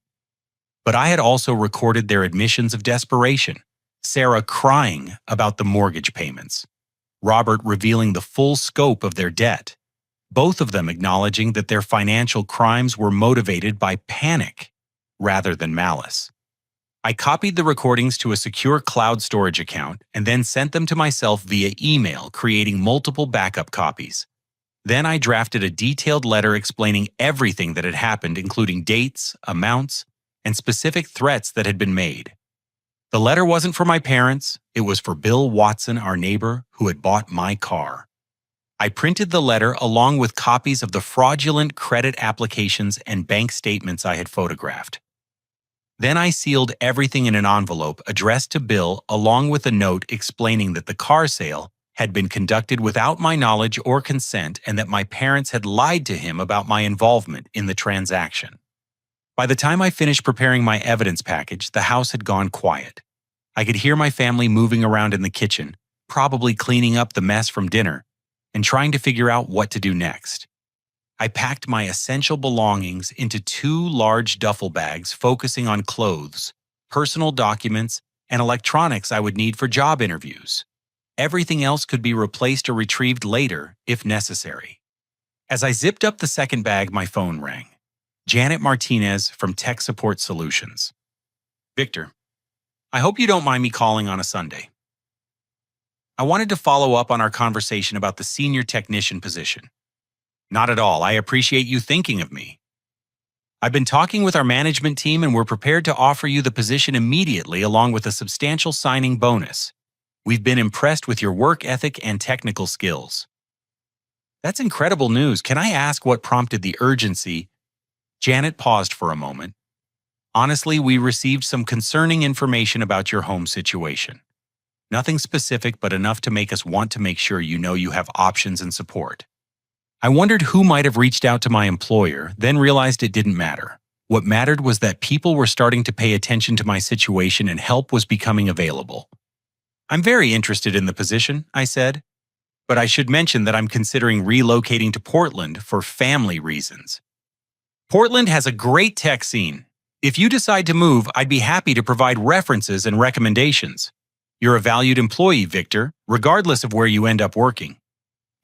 But I had also recorded their admissions of desperation, Sarah crying about the mortgage payments, Robert revealing the full scope of their debt, both of them acknowledging that their financial crimes were motivated by panic rather than malice. I copied the recordings to a secure cloud storage account and then sent them to myself via email, creating multiple backup copies. Then I drafted a detailed letter explaining everything that had happened, including dates, amounts, and specific threats that had been made. The letter wasn't for my parents, it was for Bill Watson, our neighbor, who had bought my car. I printed the letter along with copies of the fraudulent credit applications and bank statements I had photographed. Then I sealed everything in an envelope addressed to Bill along with a note explaining that the car sale had been conducted without my knowledge or consent and that my parents had lied to him about my involvement in the transaction. By the time I finished preparing my evidence package, the house had gone quiet. I could hear my family moving around in the kitchen, probably cleaning up the mess from dinner, and trying to figure out what to do next. I packed my essential belongings into 2 large duffel bags focusing on clothes, personal documents, and electronics I would need for job interviews. Everything else could be replaced or retrieved later if necessary. As I zipped up the second bag, my phone rang. Janet Martinez from Tech Support Solutions. Victor, I hope you don't mind me calling on a Sunday. I wanted to follow up on our conversation about the senior technician position. Not at all. I appreciate you thinking of me. I've been talking with our management team and we're prepared to offer you the position immediately along with a substantial signing bonus. We've been impressed with your work ethic and technical skills. That's incredible news. Can I ask what prompted the urgency? Janet paused for a moment. Honestly, we received some concerning information about your home situation. Nothing specific, but enough to make us want to make sure you know you have options and support. I wondered who might have reached out to my employer, then realized it didn't matter. What mattered was that people were starting to pay attention to my situation and help was becoming available. I'm very interested in the position, I said, but I should mention that I'm considering relocating to Portland for family reasons. Portland has a great tech scene. If you decide to move, I'd be happy to provide references and recommendations. You're a valued employee, Victor, regardless of where you end up working.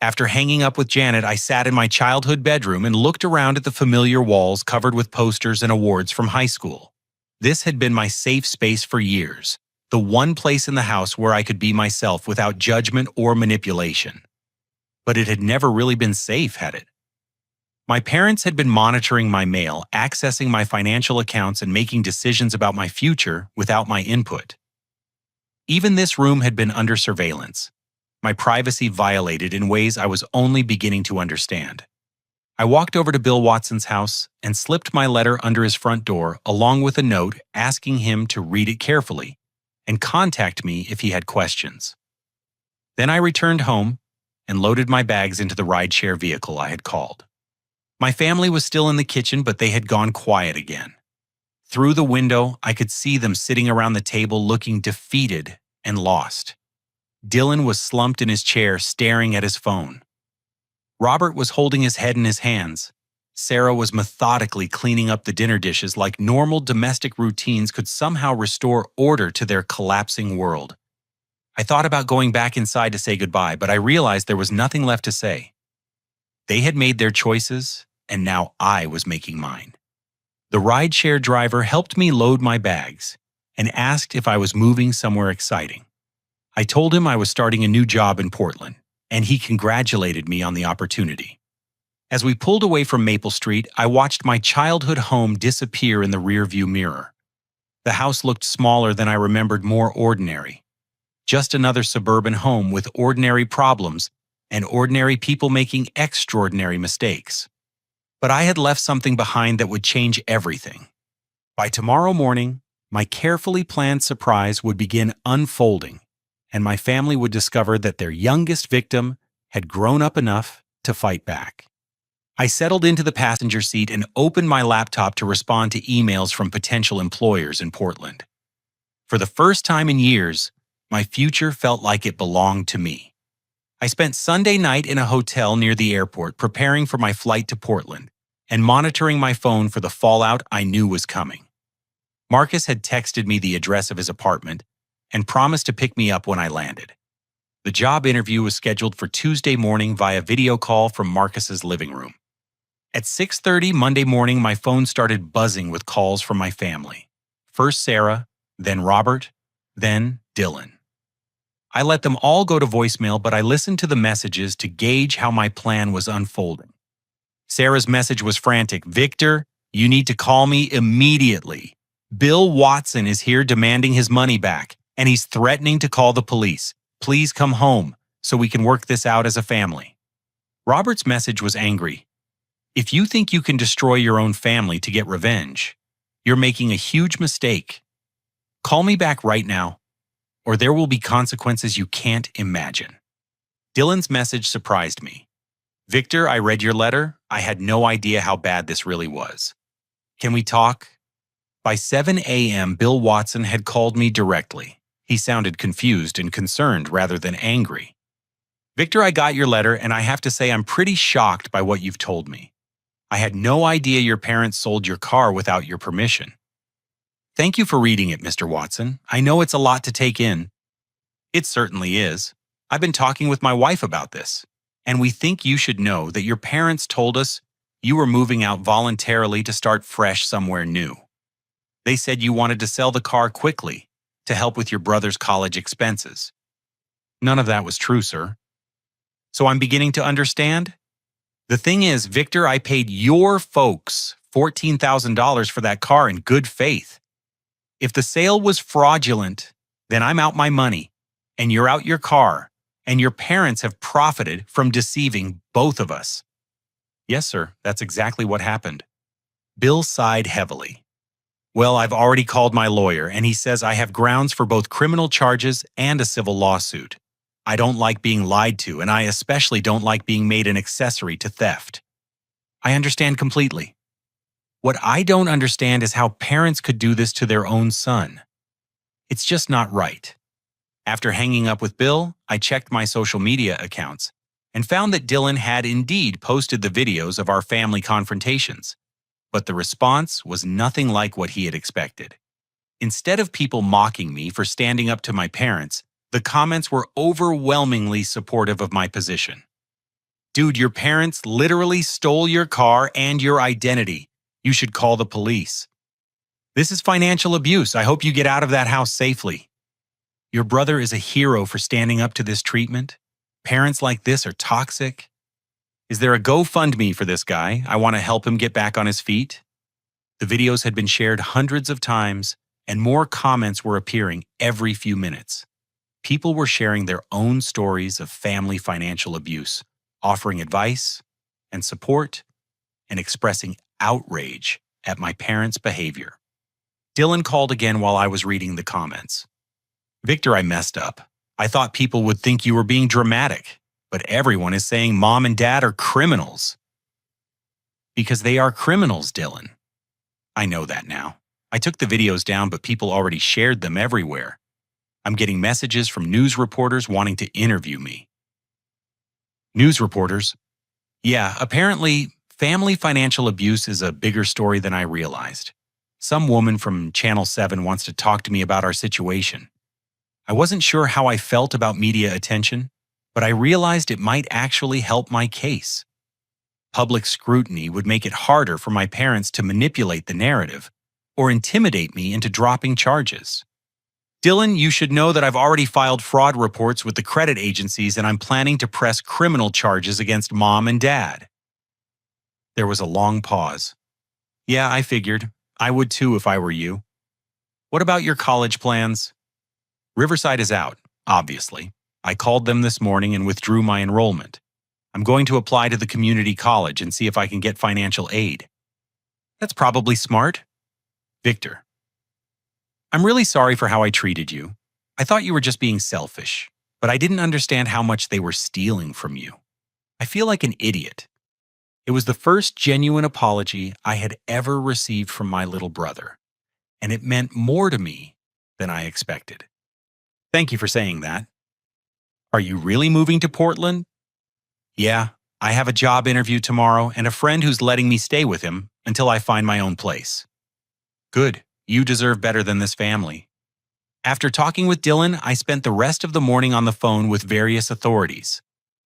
After hanging up with Janet, I sat in my childhood bedroom and looked around at the familiar walls covered with posters and awards from high school. This had been my safe space for years, the one place in the house where I could be myself without judgment or manipulation. But it had never really been safe, had it? My parents had been monitoring my mail, accessing my financial accounts, and making decisions about my future without my input. Even this room had been under surveillance, my privacy violated in ways I was only beginning to understand. I walked over to Bill Watson's house and slipped my letter under his front door along with a note asking him to read it carefully and contact me if he had questions. Then I returned home and loaded my bags into the rideshare vehicle I had called. My family was still in the kitchen, but they had gone quiet again. Through the window, I could see them sitting around the table looking defeated and lost. Dylan was slumped in his chair, staring at his phone. Robert was holding his head in his hands. Sarah was methodically cleaning up the dinner dishes like normal domestic routines could somehow restore order to their collapsing world. I thought about going back inside to say goodbye, but I realized there was nothing left to say. They had made their choices, and now I was making mine. The rideshare driver helped me load my bags and asked if I was moving somewhere exciting. I told him I was starting a new job in Portland, and he congratulated me on the opportunity. As we pulled away from Maple Street, I watched my childhood home disappear in the rearview mirror. The house looked smaller than I remembered, more ordinary. Just another suburban home with ordinary problems and ordinary people making extraordinary mistakes. But I had left something behind that would change everything. By tomorrow morning, my carefully planned surprise would begin unfolding, and my family would discover that their youngest victim had grown up enough to fight back. I settled into the passenger seat and opened my laptop to respond to emails from potential employers in Portland. For the first time in years, my future felt like it belonged to me. I spent Sunday night in a hotel near the airport preparing for my flight to Portland and monitoring my phone for the fallout I knew was coming. Marcus had texted me the address of his apartment and promised to pick me up when I landed. The job interview was scheduled for Tuesday morning via video call from Marcus's living room. At 6:30 Monday morning, my phone started buzzing with calls from my family. First Sarah, then Robert, then Dylan. I let them all go to voicemail, but I listened to the messages to gauge how my plan was unfolding. Sarah's message was frantic. "Victor, you need to call me immediately. Bill Watson is here demanding his money back, and he's threatening to call the police. Please come home so we can work this out as a family." Robert's message was angry. "If you think you can destroy your own family to get revenge, you're making a huge mistake. Call me back right now, or there will be consequences you can't imagine." Dylan's message surprised me. "Victor, I read your letter. I had no idea how bad this really was. Can we talk?" By 7 a.m., Bill Watson had called me directly. He sounded confused and concerned rather than angry. "Victor, I got your letter, and I have to say I'm pretty shocked by what you've told me. I had no idea your parents sold your car without your permission." "Thank you for reading it, Mr. Watson. I know it's a lot to take in." "It certainly is. I've been talking with my wife about this, and we think you should know that your parents told us you were moving out voluntarily to start fresh somewhere new. They said you wanted to sell the car quickly to help with your brother's college expenses." "None of that was true, sir." "So I'm beginning to understand? The thing is, Victor, I paid your folks $14,000 for that car in good faith. If the sale was fraudulent, then I'm out my money, and you're out your car, and your parents have profited from deceiving both of us." "Yes, sir, that's exactly what happened." Bill sighed heavily. "Well, I've already called my lawyer, and he says I have grounds for both criminal charges and a civil lawsuit. I don't like being lied to, and I especially don't like being made an accessory to theft." "I understand completely. What I don't understand is how parents could do this to their own son. It's just not right." After hanging up with Bill, I checked my social media accounts and found that Dylan had indeed posted the videos of our family confrontations. But the response was nothing like what he had expected. Instead of people mocking me for standing up to my parents, the comments were overwhelmingly supportive of my position. "Dude, your parents literally stole your car and your identity. You should call the police. This is financial abuse. I hope you get out of that house safely. Your brother is a hero for standing up to this treatment. Parents like this are toxic. Is there a GoFundMe for this guy? I want to help him get back on his feet." The videos had been shared hundreds of times, and more comments were appearing every few minutes. People were sharing their own stories of family financial abuse, offering advice and support, and expressing outrage at my parents' behavior. Dylan called again while I was reading the comments. "Victor, I messed up. I thought people would think you were being dramatic, but everyone is saying Mom and Dad are criminals." "Because they are criminals, Dylan." "I know that now. I took the videos down, but people already shared them everywhere. I'm getting messages from news reporters wanting to interview me." "News reporters?" "Yeah, apparently family financial abuse is a bigger story than I realized. Some woman from Channel 7 wants to talk to me about our situation. I wasn't sure how I felt about media attention, but I realized it might actually help my case. Public scrutiny would make it harder for my parents to manipulate the narrative or intimidate me into dropping charges." Dylan, you should know that I've already filed fraud reports with the credit agencies and I'm planning to press criminal charges against Mom and Dad. There was a long pause. Yeah, I figured. I would too if I were you. What about your college plans? Riverside is out, obviously. I called them this morning and withdrew my enrollment. I'm going to apply to the community college and see if I can get financial aid. That's probably smart. Victor. I'm really sorry for how I treated you. I thought you were just being selfish, but I didn't understand how much they were stealing from you. I feel like an idiot. It was the first genuine apology I had ever received from my little brother, and it meant more to me than I expected. Thank you for saying that. Are you really moving to Portland? Yeah, I have a job interview tomorrow and a friend who's letting me stay with him until I find my own place. Good. You deserve better than this family. After talking with Dylan, I spent the rest of the morning on the phone with various authorities.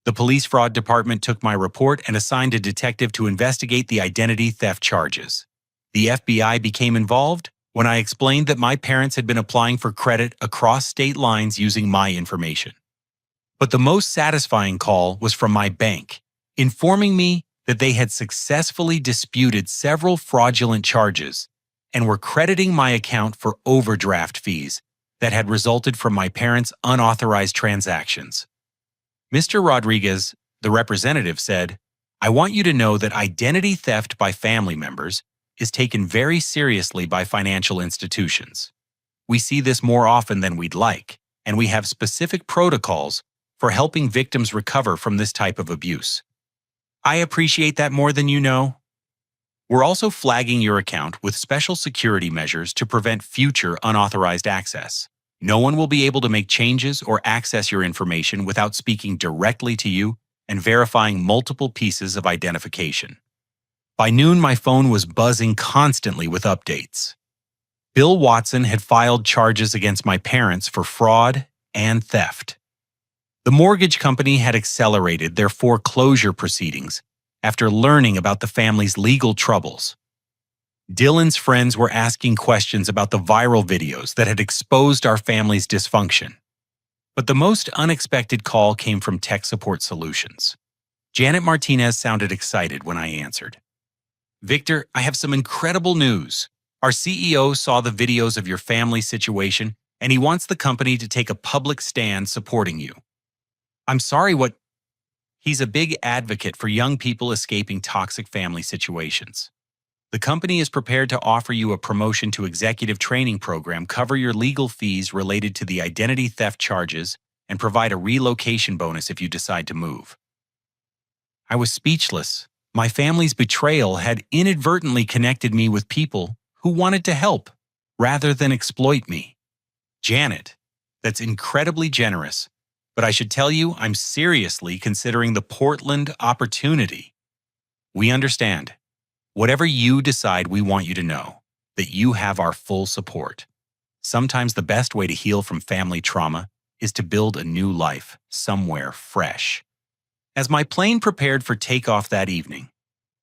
The police fraud department took my report and assigned a detective to investigate the identity theft charges. The FBI became involved when I explained that my parents had been applying for credit across state lines using my information. But the most satisfying call was from my bank, informing me that they had successfully disputed several fraudulent charges and were crediting my account for overdraft fees that had resulted from my parents' unauthorized transactions. Mr. Rodriguez, the representative, said, "I want you to know that identity theft by family members is taken very seriously by financial institutions. We see this more often than we'd like, and we have specific protocols for helping victims recover from this type of abuse. I appreciate that more than you know. We're also flagging your account with special security measures to prevent future unauthorized access. No one will be able to make changes or access your information without speaking directly to you and verifying multiple pieces of identification." By noon, my phone was buzzing constantly with updates. Bill Watson had filed charges against my parents for fraud and theft. The mortgage company had accelerated their foreclosure proceedings after learning about the family's legal troubles. Dylan's friends were asking questions about the viral videos that had exposed our family's dysfunction. But the most unexpected call came from Tech Support Solutions. Janet Martinez sounded excited when I answered. "Victor, I have some incredible news. Our CEO saw the videos of your family situation, and he wants the company to take a public stand supporting you." I'm sorry, what? He's a big advocate for young people escaping toxic family situations. The company is prepared to offer you a promotion to executive training program, cover your legal fees related to the identity theft charges, and provide a relocation bonus if you decide to move. I was speechless. My family's betrayal had inadvertently connected me with people who wanted to help rather than exploit me. Janet, that's incredibly generous. But I should tell you, I'm seriously considering the Portland opportunity. We understand. Whatever you decide, we want you to know that you have our full support. Sometimes the best way to heal from family trauma is to build a new life somewhere fresh. As my plane prepared for takeoff that evening,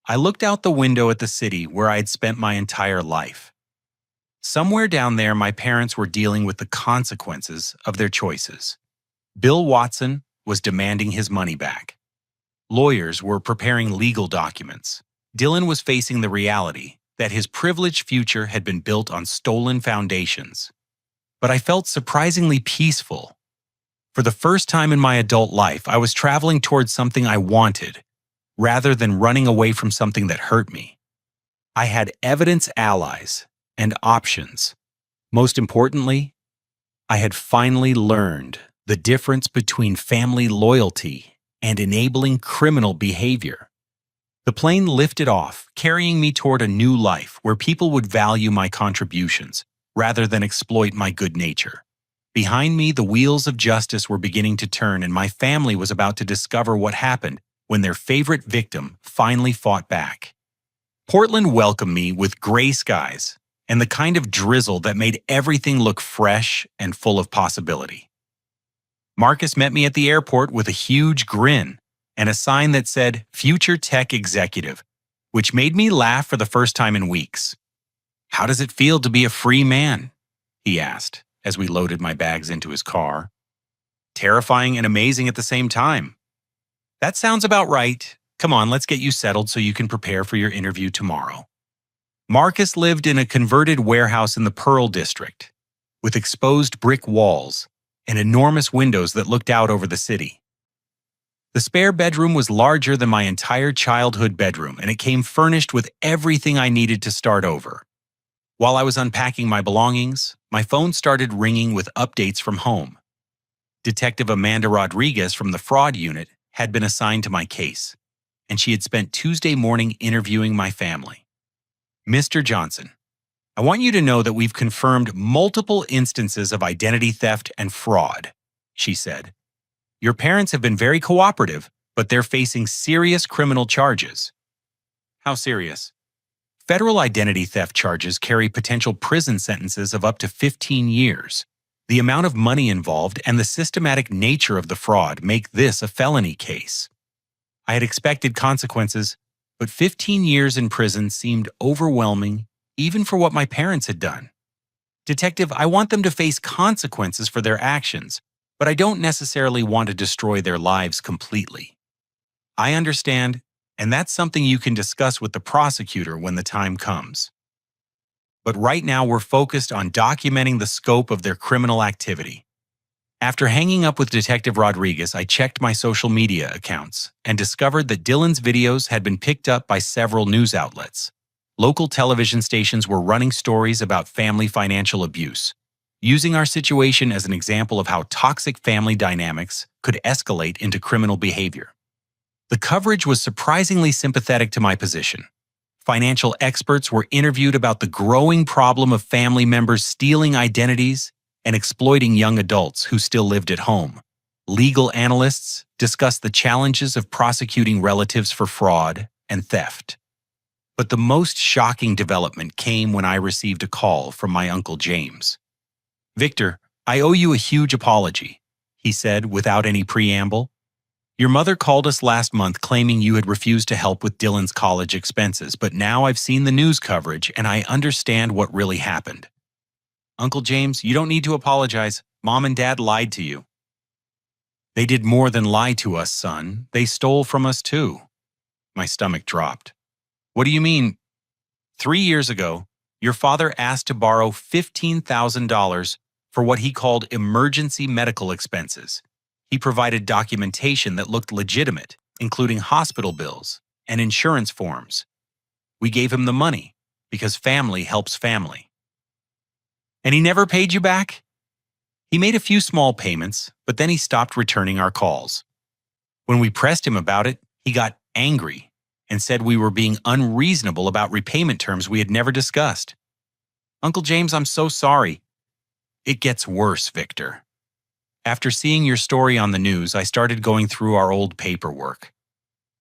I looked out the window at the city where I had spent my entire life. Somewhere down there, my parents were dealing with the consequences of their choices. Bill Watson was demanding his money back. Lawyers were preparing legal documents. Dylan was facing the reality that his privileged future had been built on stolen foundations. But I felt surprisingly peaceful. For the first time in my adult life, I was traveling towards something I wanted, rather than running away from something that hurt me. I had evidence allies and options. Most importantly, I had finally learned the difference between family loyalty and enabling criminal behavior. The plane lifted off, carrying me toward a new life where people would value my contributions rather than exploit my good nature. Behind me, the wheels of justice were beginning to turn, and my family was about to discover what happened when their favorite victim finally fought back. Portland welcomed me with gray skies and the kind of drizzle that made everything look fresh and full of possibility. Marcus met me at the airport with a huge grin and a sign that said Future Tech Executive, which made me laugh for the first time in weeks. "How does it feel to be a free man?" he asked, as we loaded my bags into his car. Terrifying and amazing at the same time. That sounds about right. Come on, let's get you settled so you can prepare for your interview tomorrow. Marcus lived in a converted warehouse in the Pearl District, with exposed brick walls and enormous windows that looked out over the city. The spare bedroom was larger than my entire childhood bedroom, and it came furnished with everything I needed to start over. While I was unpacking my belongings, my phone started ringing with updates from home. Detective Amanda Rodriguez from the fraud unit had been assigned to my case, and she had spent Tuesday morning interviewing my family. Mr. Johnson, I want you to know that we've confirmed multiple instances of identity theft and fraud, she said. Your parents have been very cooperative, but they're facing serious criminal charges. How serious? Federal identity theft charges carry potential prison sentences of up to 15 years. The amount of money involved and the systematic nature of the fraud make this a felony case. I had expected consequences, but 15 years in prison seemed overwhelming, even for what my parents had done. Detective, I want them to face consequences for their actions, but I don't necessarily want to destroy their lives completely. I understand, and that's something you can discuss with the prosecutor when the time comes. But right now we're focused on documenting the scope of their criminal activity. After hanging up with Detective Rodriguez, I checked my social media accounts and discovered that Dylan's videos had been picked up by several news outlets. Local television stations were running stories about family financial abuse, using our situation as an example of how toxic family dynamics could escalate into criminal behavior. The coverage was surprisingly sympathetic to my position. Financial experts were interviewed about the growing problem of family members stealing identities and exploiting young adults who still lived at home. Legal analysts discussed the challenges of prosecuting relatives for fraud and theft. But the most shocking development came when I received a call from my Uncle James. Victor, I owe you a huge apology, he said without any preamble. Your mother called us last month claiming you had refused to help with Dylan's college expenses, but now I've seen the news coverage and I understand what really happened. Uncle James, you don't need to apologize. Mom and Dad lied to you. They did more than lie to us, son. They stole from us too. My stomach dropped. What do you mean? 3 years ago, your father asked to borrow $15,000 for what he called emergency medical expenses. He provided documentation that looked legitimate, including hospital bills and insurance forms. We gave him the money because family helps family. And he never paid you back? He made a few small payments, but then he stopped returning our calls. When we pressed him about it, he got angry and said we were being unreasonable about repayment terms we had never discussed. Uncle James, I'm so sorry. It gets worse, Victor. After seeing your story on the news, I started going through our old paperwork.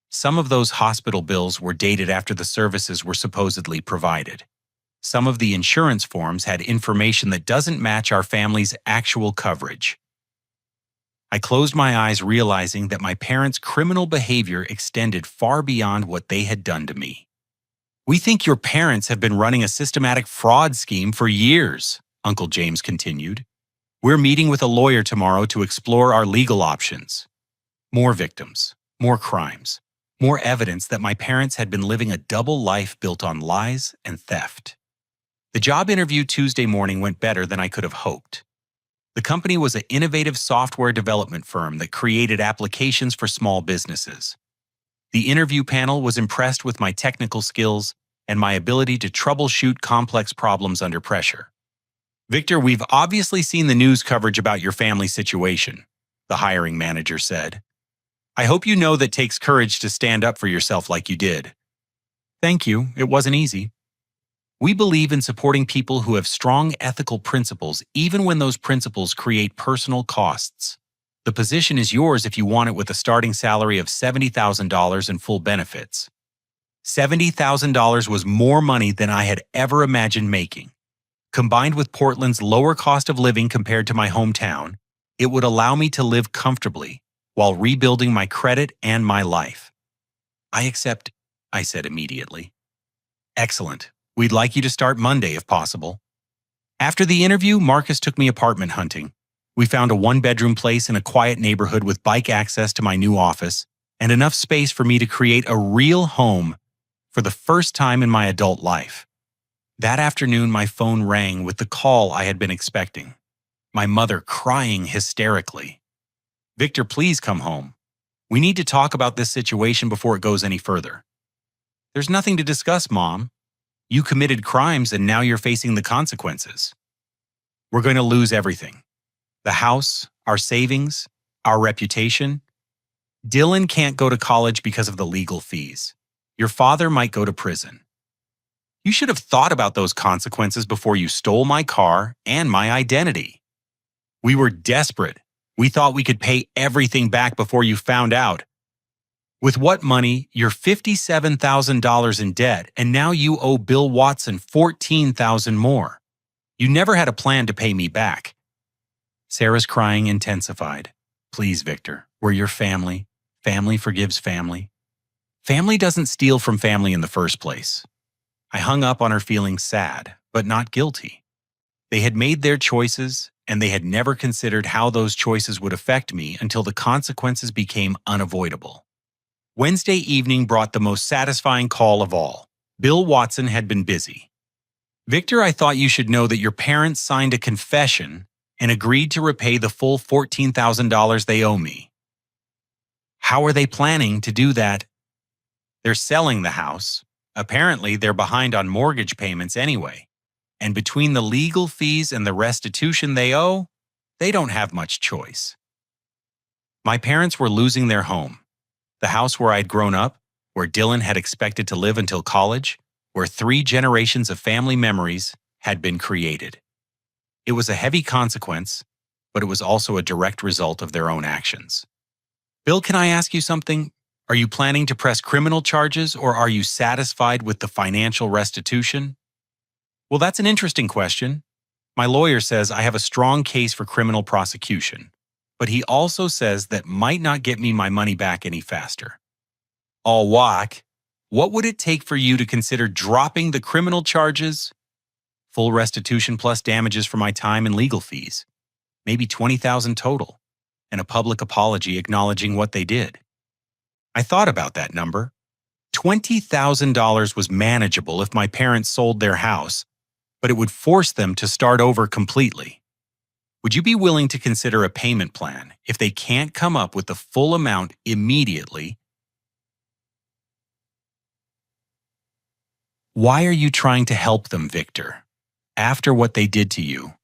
Some of those hospital bills were dated after the services were supposedly provided. Some of the insurance forms had information that doesn't match our family's actual coverage. I closed my eyes, realizing that my parents' criminal behavior extended far beyond what they had done to me. We think your parents have been running a systematic fraud scheme for years, Uncle James continued. We're meeting with a lawyer tomorrow to explore our legal options. More victims, more crimes, more evidence that my parents had been living a double life built on lies and theft. The job interview Tuesday morning went better than I could have hoped. The company was an innovative software development firm that created applications for small businesses. The interview panel was impressed with my technical skills and my ability to troubleshoot complex problems under pressure. Victor, we've obviously seen the news coverage about your family situation, the hiring manager said. I hope you know that takes courage to stand up for yourself like you did. Thank you. It wasn't easy. We believe in supporting people who have strong ethical principles, even when those principles create personal costs. The position is yours if you want it, with a starting salary of $70,000 and full benefits. $70,000 was more money than I had ever imagined making. Combined with Portland's lower cost of living compared to my hometown, it would allow me to live comfortably while rebuilding my credit and my life. I accept, I said immediately. Excellent. We'd like you to start Monday if possible. After the interview, Marcus took me apartment hunting. We found a one-bedroom place in a quiet neighborhood with bike access to my new office and enough space for me to create a real home for the first time in my adult life. That afternoon, my phone rang with the call I had been expecting. My mother crying hysterically. "Victor, please come home. We need to talk about this situation before it goes any further." "There's nothing to discuss, Mom. You committed crimes and now you're facing the consequences. We're going to lose everything. The house, our savings, our reputation. Dylan can't go to college because of the legal fees. Your father might go to prison. You should have thought about those consequences before you stole my car and my identity. We were desperate. We thought we could pay everything back before you found out. With what money, you're $57,000 in debt, and now you owe Bill Watson $14,000 more. You never had a plan to pay me back." Sarah's crying intensified. "Please, Victor, we're your family. Family forgives family. Family doesn't steal from family in the first place." I hung up on her feeling sad, but not guilty. They had made their choices, and they had never considered how those choices would affect me until the consequences became unavoidable. Wednesday evening brought the most satisfying call of all. Bill Watson had been busy. "Victor, I thought you should know that your parents signed a confession and agreed to repay the full $14,000 they owe me." "How are they planning to do that?" "They're selling the house. Apparently, they're behind on mortgage payments anyway. And between the legal fees and the restitution they owe, they don't have much choice." My parents were losing their home. The house where I'd grown up, where Dylan had expected to live until college, where 3 generations of family memories had been created. It was a heavy consequence, but it was also a direct result of their own actions. "Bill, can I ask you something? Are you planning to press criminal charges, or are you satisfied with the financial restitution?" "Well, that's an interesting question. My lawyer says I have a strong case for criminal prosecution, but he also says that might not get me my money back any faster." "All whack. What would it take for you to consider dropping the criminal charges?" "Full restitution plus damages for my time and legal fees. Maybe $20,000 total, and a public apology acknowledging what they did." I thought about that number. $20,000 was manageable if my parents sold their house, but it would force them to start over completely. "Would you be willing to consider a payment plan if they can't come up with the full amount immediately?" "Why are you trying to help them, Victor, after what they did to you?"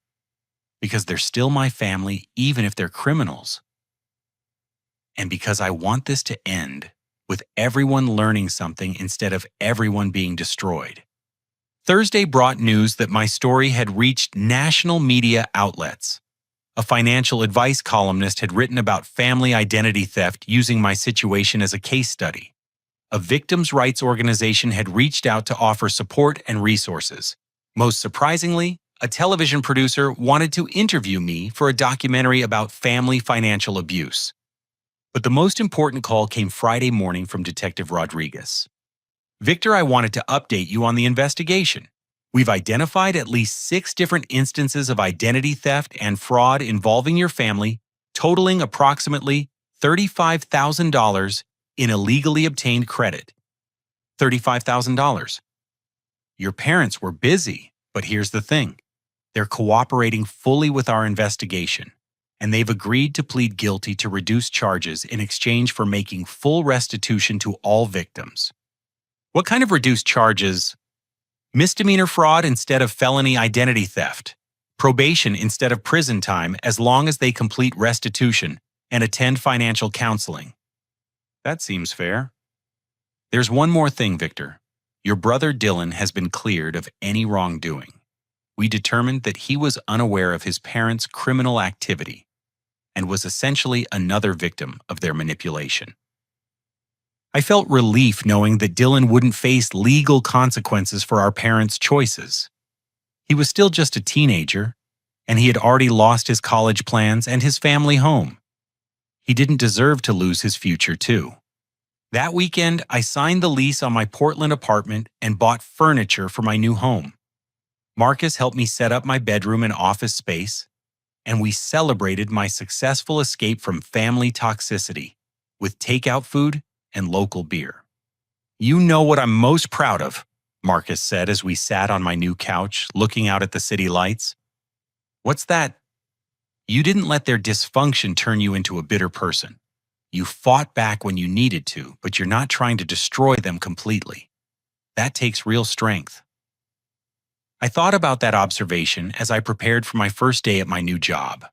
"Because they're still my family, even if they're criminals. And because I want this to end with everyone learning something instead of everyone being destroyed." Thursday brought news that my story had reached national media outlets. A financial advice columnist had written about family identity theft using my situation as a case study. A victims' rights organization had reached out to offer support and resources. Most surprisingly, a television producer wanted to interview me for a documentary about family financial abuse. But the most important call came Friday morning from Detective Rodriguez. "Victor, I wanted to update you on the investigation. We've identified at least 6 different instances of identity theft and fraud involving your family, totaling approximately $35,000 in illegally obtained credit." $35,000. Your parents were busy, but here's the thing. They're cooperating fully with our investigation, and they've agreed to plead guilty to reduce charges in exchange for making full restitution to all victims. "What kind of reduced charges?" "Misdemeanor fraud instead of felony identity theft. Probation instead of prison time as long as they complete restitution and attend financial counseling." "That seems fair." "There's one more thing, Victor. Your brother Dylan has been cleared of any wrongdoing. We determined that he was unaware of his parents' criminal activity and was essentially another victim of their manipulation." I felt relief knowing that Dylan wouldn't face legal consequences for our parents' choices. He was still just a teenager, and he had already lost his college plans and his family home. He didn't deserve to lose his future, too. That weekend, I signed the lease on my Portland apartment and bought furniture for my new home. Marcus helped me set up my bedroom and office space, and we celebrated my successful escape from family toxicity with takeout food and local beer. "You know what I'm most proud of," Marcus said as we sat on my new couch looking out at the city lights. "What's that?" "You didn't let their dysfunction turn you into a bitter person. You fought back when you needed to, but you're not trying to destroy them completely. That takes real strength." I thought about that observation as I prepared for my first day at my new job.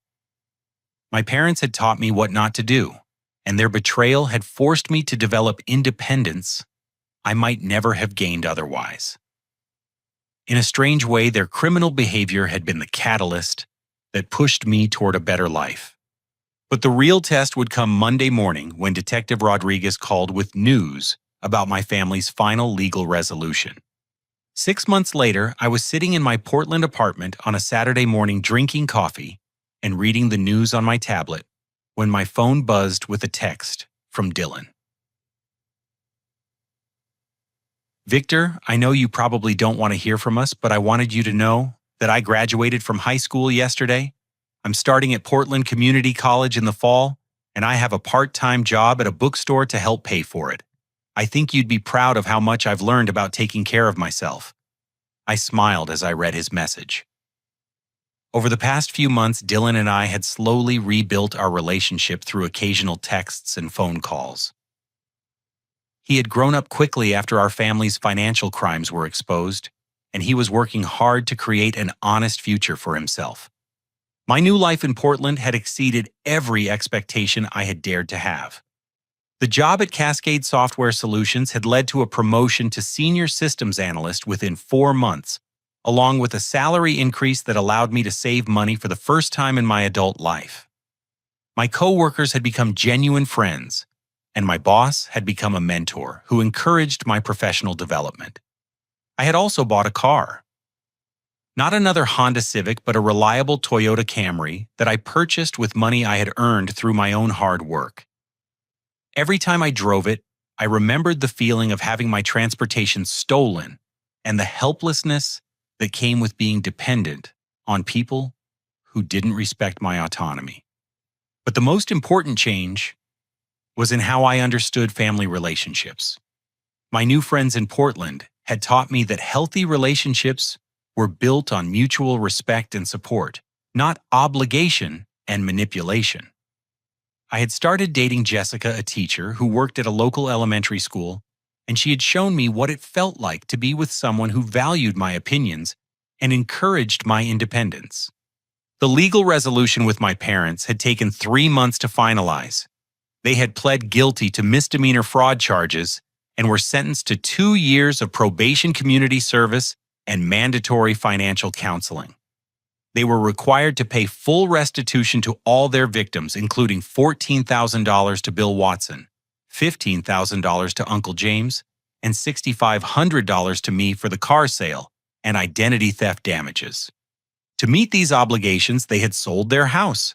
My parents had taught me what not to do, and their betrayal had forced me to develop independence I might never have gained otherwise. In a strange way, their criminal behavior had been the catalyst that pushed me toward a better life. But the real test would come Monday morning when Detective Rodriguez called with news about my family's final legal resolution. 6 months later, I was sitting in my Portland apartment on a Saturday morning drinking coffee and reading the news on my tablet when my phone buzzed with a text from Dylan. "Victor, I know you probably don't want to hear from us, but I wanted you to know that I graduated from high school yesterday. I'm starting at Portland Community College in the fall, and I have a part-time job at a bookstore to help pay for it. I think you'd be proud of how much I've learned about taking care of myself." I smiled as I read his message. Over the past few months, Dylan and I had slowly rebuilt our relationship through occasional texts and phone calls. He had grown up quickly after our family's financial crimes were exposed, and he was working hard to create an honest future for himself. My new life in Portland had exceeded every expectation I had dared to have. The job at Cascade Software Solutions had led to a promotion to senior systems analyst within 4 months, along with a salary increase that allowed me to save money for the first time in my adult life. My coworkers had become genuine friends, and my boss had become a mentor who encouraged my professional development. I had also bought a car. Not another Honda Civic, but a reliable Toyota Camry that I purchased with money I had earned through my own hard work. Every time I drove it, I remembered the feeling of having my transportation stolen and the helplessness that came with being dependent on people who didn't respect my autonomy. But the most important change was in how I understood family relationships. My new friends in Portland had taught me that healthy relationships were built on mutual respect and support, not obligation and manipulation. I had started dating Jessica, a teacher who worked at a local elementary school, and she had shown me what it felt like to be with someone who valued my opinions and encouraged my independence. The legal resolution with my parents had taken 3 months to finalize. They had pled guilty to misdemeanor fraud charges and were sentenced to 2 years of probation community service and mandatory financial counseling. They were required to pay full restitution to all their victims, including $14,000 to Bill Watson, $15,000 to Uncle James, and $6,500 to me for the car sale and identity theft damages. To meet these obligations, they had sold their house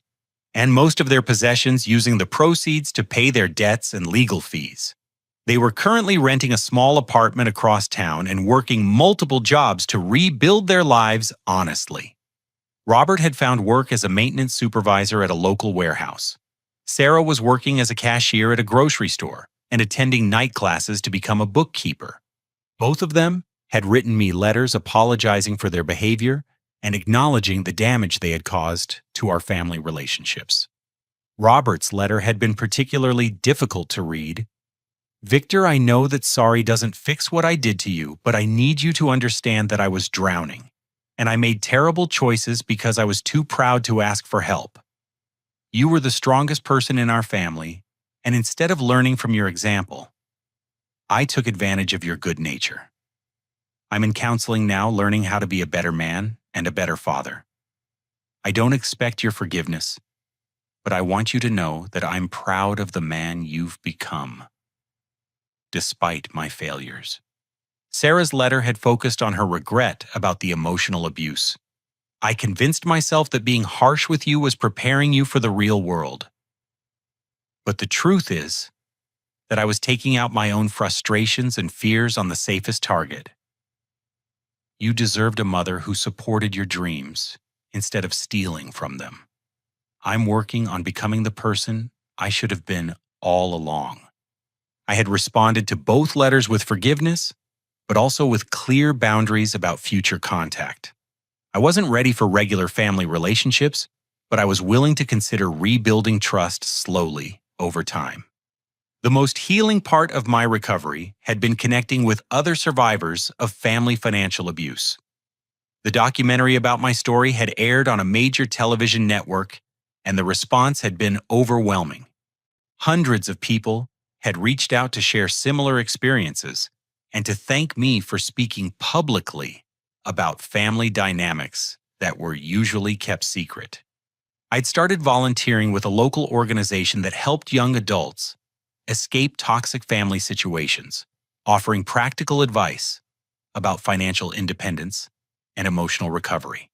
and most of their possessions, using the proceeds to pay their debts and legal fees. They were currently renting a small apartment across town and working multiple jobs to rebuild their lives honestly. Robert had found work as a maintenance supervisor at a local warehouse. Sarah was working as a cashier at a grocery store and attending night classes to become a bookkeeper. Both of them had written me letters apologizing for their behavior and acknowledging the damage they had caused to our family relationships. Robert's letter had been particularly difficult to read. "Victor, I know that sorry doesn't fix what I did to you, but I need you to understand that I was drowning, and I made terrible choices because I was too proud to ask for help. You were the strongest person in our family, and instead of learning from your example, I took advantage of your good nature. I'm in counseling now, learning how to be a better man and a better father. I don't expect your forgiveness, but I want you to know that I'm proud of the man you've become, despite my failures." Sarah's letter had focused on her regret about the emotional abuse. "I convinced myself that being harsh with you was preparing you for the real world. But the truth is that I was taking out my own frustrations and fears on the safest target. You deserved a mother who supported your dreams instead of stealing from them. I'm working on becoming the person I should have been all along. I had responded to both letters with forgiveness, but also with clear boundaries about future contact. I wasn't ready for regular family relationships, but I was willing to consider rebuilding trust slowly over time. The most healing part of my recovery had been connecting with other survivors of family financial abuse. The documentary about my story had aired on a major television network, and the response had been overwhelming. Hundreds of people had reached out to share similar experiences and to thank me for speaking publicly about family dynamics that were usually kept secret. I'd started volunteering with a local organization that helped young adults escape toxic family situations, offering practical advice about financial independence and emotional recovery.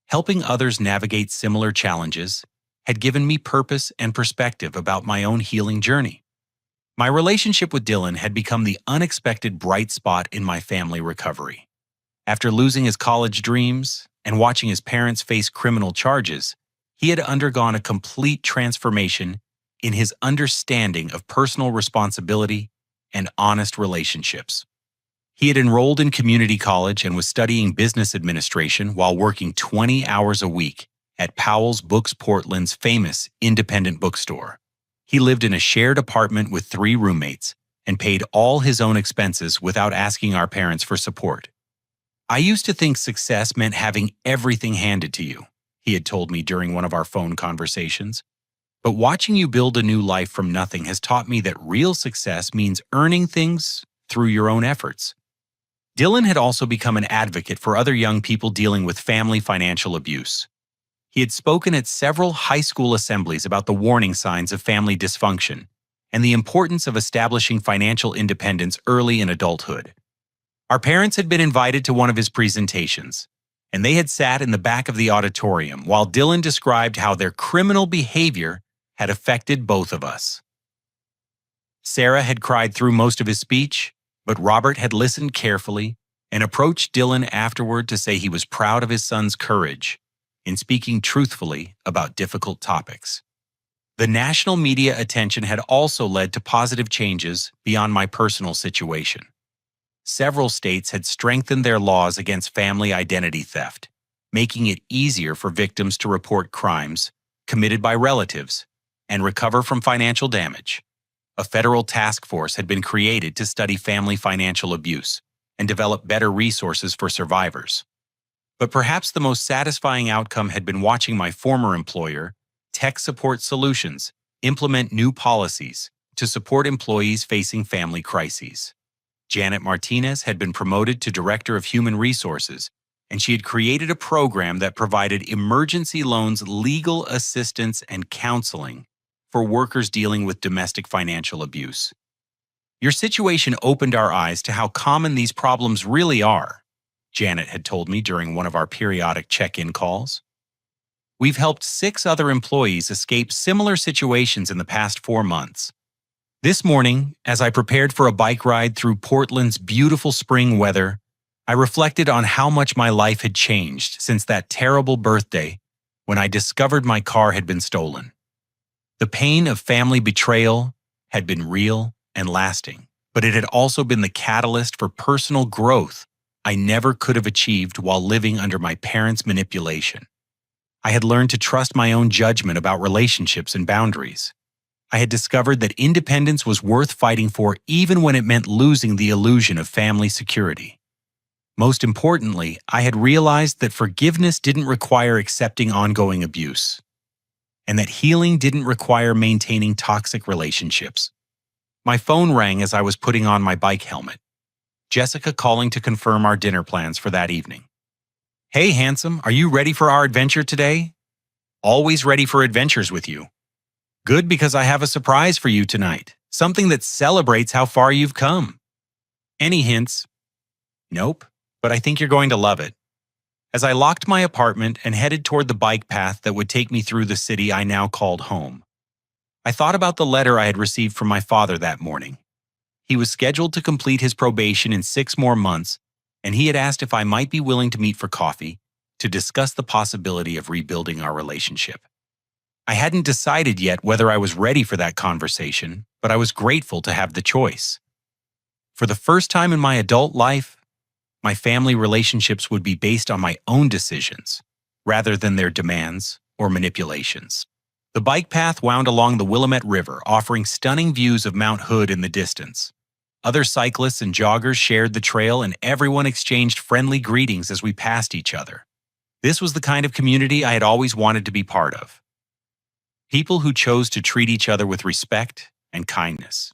Helping others navigate similar challenges had given me purpose and perspective about my own healing journey. My relationship with Dylan had become the unexpected bright spot in my family recovery. After losing his college dreams and watching his parents face criminal charges, he had undergone a complete transformation in his understanding of personal responsibility and honest relationships. He had enrolled in community college and was studying business administration while working 20 hours a week at Powell's Books Portland's famous independent bookstore. He lived in a shared apartment with 3 roommates and paid all his own expenses without asking our parents for support. I used to think success meant having everything handed to you, he had told me during one of our phone conversations. But watching you build a new life from nothing has taught me that real success means earning things through your own efforts. Dylan had also become an advocate for other young people dealing with family financial abuse. He had spoken at several high school assemblies about the warning signs of family dysfunction and the importance of establishing financial independence early in adulthood. Our parents had been invited to one of his presentations, and they had sat in the back of the auditorium while Dylan described how their criminal behavior had affected both of us. Sarah had cried through most of his speech, but Robert had listened carefully and approached Dylan afterward to say he was proud of his son's courage in speaking truthfully about difficult topics. The national media attention had also led to positive changes beyond my personal situation. Several states had strengthened their laws against family identity theft, making it easier for victims to report crimes committed by relatives and recover from financial damage. A federal task force had been created to study family financial abuse and develop better resources for survivors. But perhaps the most satisfying outcome had been watching my former employer, Tech Support Solutions, implement new policies to support employees facing family crises. Janet Martinez had been promoted to Director of Human Resources, and she had created a program that provided emergency loans, legal assistance, and counseling for workers dealing with domestic financial abuse. Your situation opened our eyes to how common these problems really are, Janet had told me during one of our periodic check-in calls. We've helped 6 other employees escape similar situations in the past 4 months. This morning, as I prepared for a bike ride through Portland's beautiful spring weather, I reflected on how much my life had changed since that terrible birthday when I discovered my car had been stolen. The pain of family betrayal had been real and lasting, but it had also been the catalyst for personal growth I never could have achieved while living under my parents' manipulation. I had learned to trust my own judgment about relationships and boundaries. I had discovered that independence was worth fighting for even when it meant losing the illusion of family security. Most importantly, I had realized that forgiveness didn't require accepting ongoing abuse, and that healing didn't require maintaining toxic relationships. My phone rang as I was putting on my bike helmet. Jessica calling to confirm our dinner plans for that evening. "Hey, handsome, are you ready for our adventure today?" "Always ready for adventures with you." "Good, because I have a surprise for you tonight, something that celebrates how far you've come." "Any hints?" "Nope, but I think you're going to love it." As I locked my apartment and headed toward the bike path that would take me through the city I now called home, I thought about the letter I had received from my father that morning. He was scheduled to complete his probation in 6 more months, and he had asked if I might be willing to meet for coffee to discuss the possibility of rebuilding our relationship. I hadn't decided yet whether I was ready for that conversation, but I was grateful to have the choice. For the first time in my adult life, my family relationships would be based on my own decisions, rather than their demands or manipulations. The bike path wound along the Willamette River, offering stunning views of Mount Hood in the distance. Other cyclists and joggers shared the trail, and everyone exchanged friendly greetings as we passed each other. This was the kind of community I had always wanted to be part of. People who chose to treat each other with respect and kindness.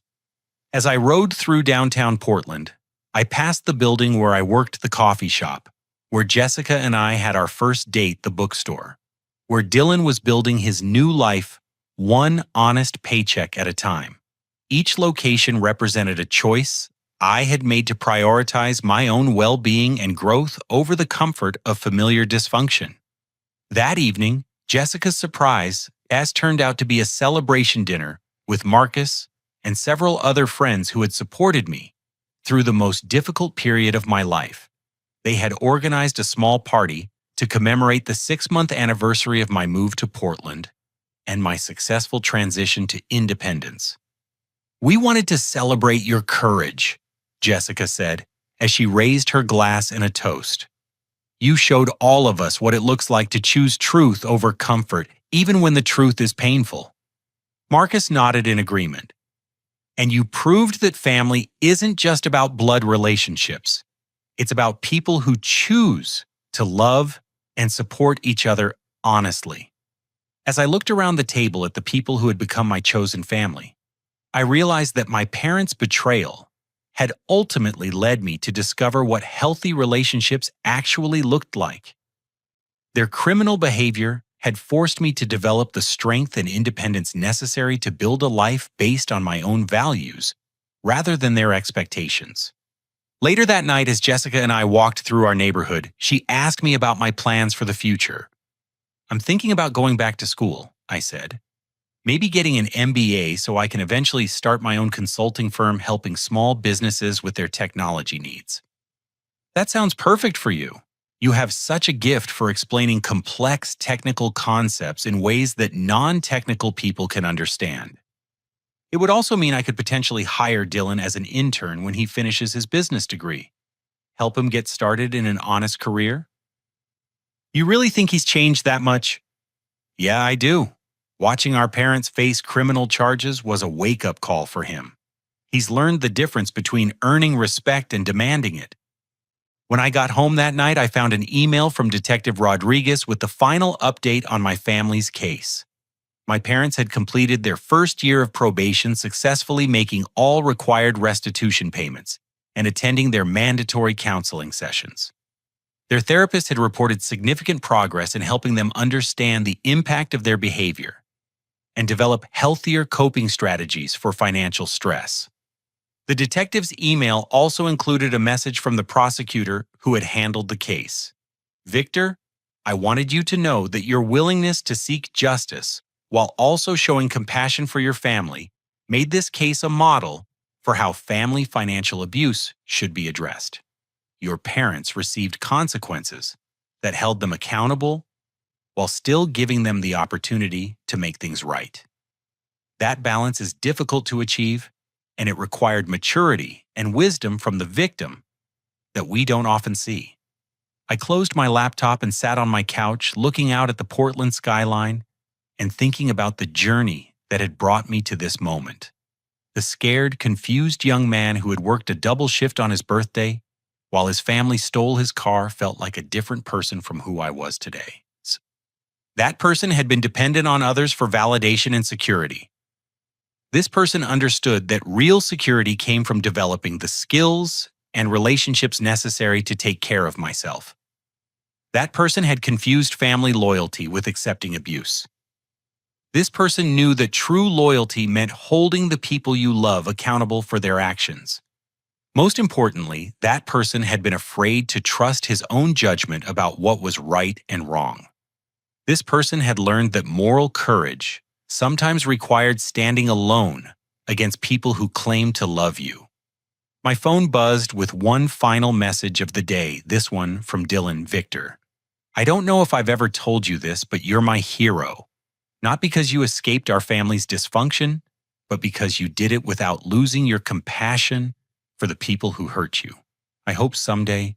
As I rode through downtown Portland, I passed the building where I worked the coffee shop, where Jessica and I had our first date, the bookstore, where Dylan was building his new life, one honest paycheck at a time. Each location represented a choice I had made to prioritize my own well-being and growth over the comfort of familiar dysfunction. That evening, Jessica's surprise turned out to be a celebration dinner with Marcus and several other friends who had supported me through the most difficult period of my life. They had organized a small party to commemorate the 6-month anniversary of my move to Portland and my successful transition to independence. "We wanted to celebrate your courage," Jessica said, as she raised her glass in a toast. "You showed all of us what it looks like to choose truth over comfort, even when the truth is painful." Marcus nodded in agreement. "And you proved that family isn't just about blood relationships. It's about people who choose to love and support each other honestly." As I looked around the table at the people who had become my chosen family, I realized that my parents' betrayal had ultimately led me to discover what healthy relationships actually looked like. Their criminal behavior had forced me to develop the strength and independence necessary to build a life based on my own values, rather than their expectations. Later that night, as Jessica and I walked through our neighborhood, she asked me about my plans for the future. "I'm thinking about going back to school," I said. "Maybe getting an MBA so I can eventually start my own consulting firm helping small businesses with their technology needs." "That sounds perfect for you. You have such a gift for explaining complex technical concepts in ways that non-technical people can understand." It would also mean I could potentially hire Dylan as an intern when he finishes his business degree, help him get started in an honest career. "You really think he's changed that much?" "Yeah, I do. Watching our parents face criminal charges was a wake-up call for him. He's learned the difference between earning respect and demanding it." When I got home that night, I found an email from Detective Rodriguez with the final update on my family's case. My parents had completed their first year of probation, successfully making all required restitution payments and attending their mandatory counseling sessions. Their therapist had reported significant progress in helping them understand the impact of their behavior and develop healthier coping strategies for financial stress. The detective's email also included a message from the prosecutor who had handled the case. "Victor, I wanted you to know that your willingness to seek justice while also showing compassion for your family made this case a model for how family financial abuse should be addressed. Your parents received consequences that held them accountable while still giving them the opportunity to make things right. That balance is difficult to achieve, and it required maturity and wisdom from the victim that we don't often see." I closed my laptop and sat on my couch, looking out at the Portland skyline and thinking about the journey that had brought me to this moment. The scared, confused young man who had worked a double shift on his birthday while his family stole his car felt like a different person from who I was today. That person had been dependent on others for validation and security. This person understood that real security came from developing the skills and relationships necessary to take care of myself. That person had confused family loyalty with accepting abuse. This person knew that true loyalty meant holding the people you love accountable for their actions. Most importantly, that person had been afraid to trust his own judgment about what was right and wrong. This person had learned that moral courage sometimes required standing alone against people who claimed to love you. My phone buzzed with one final message of the day, this one from Dylan Victor. I don't know if I've ever told you this, but you're my hero. Not because you escaped our family's dysfunction, but because you did it without losing your compassion for the people who hurt you. I hope someday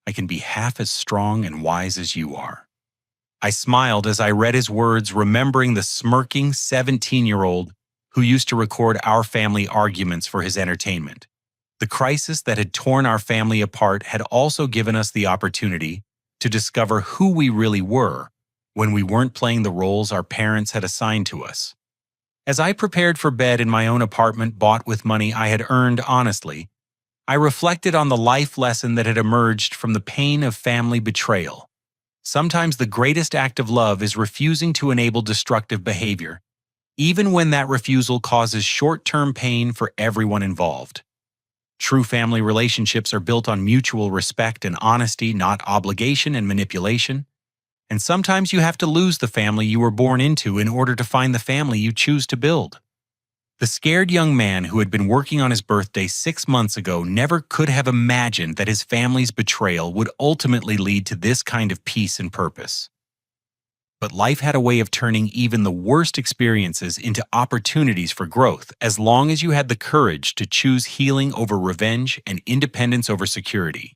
I can be half as strong and wise as you are. I smiled as I read his words, remembering the smirking 17-year-old who used to record our family arguments for his entertainment. The crisis that had torn our family apart had also given us the opportunity to discover who we really were when we weren't playing the roles our parents had assigned to us. As I prepared for bed in my own apartment bought with money I had earned honestly, I reflected on the life lesson that had emerged from the pain of family betrayal. Sometimes the greatest act of love is refusing to enable destructive behavior, even when that refusal causes short-term pain for everyone involved. True family relationships are built on mutual respect and honesty, not obligation and manipulation. And sometimes you have to lose the family you were born into in order to find the family you choose to build. The scared young man who had been working on his birthday 6 months ago never could have imagined that his family's betrayal would ultimately lead to this kind of peace and purpose. But life had a way of turning even the worst experiences into opportunities for growth, as long as you had the courage to choose healing over revenge and independence over security.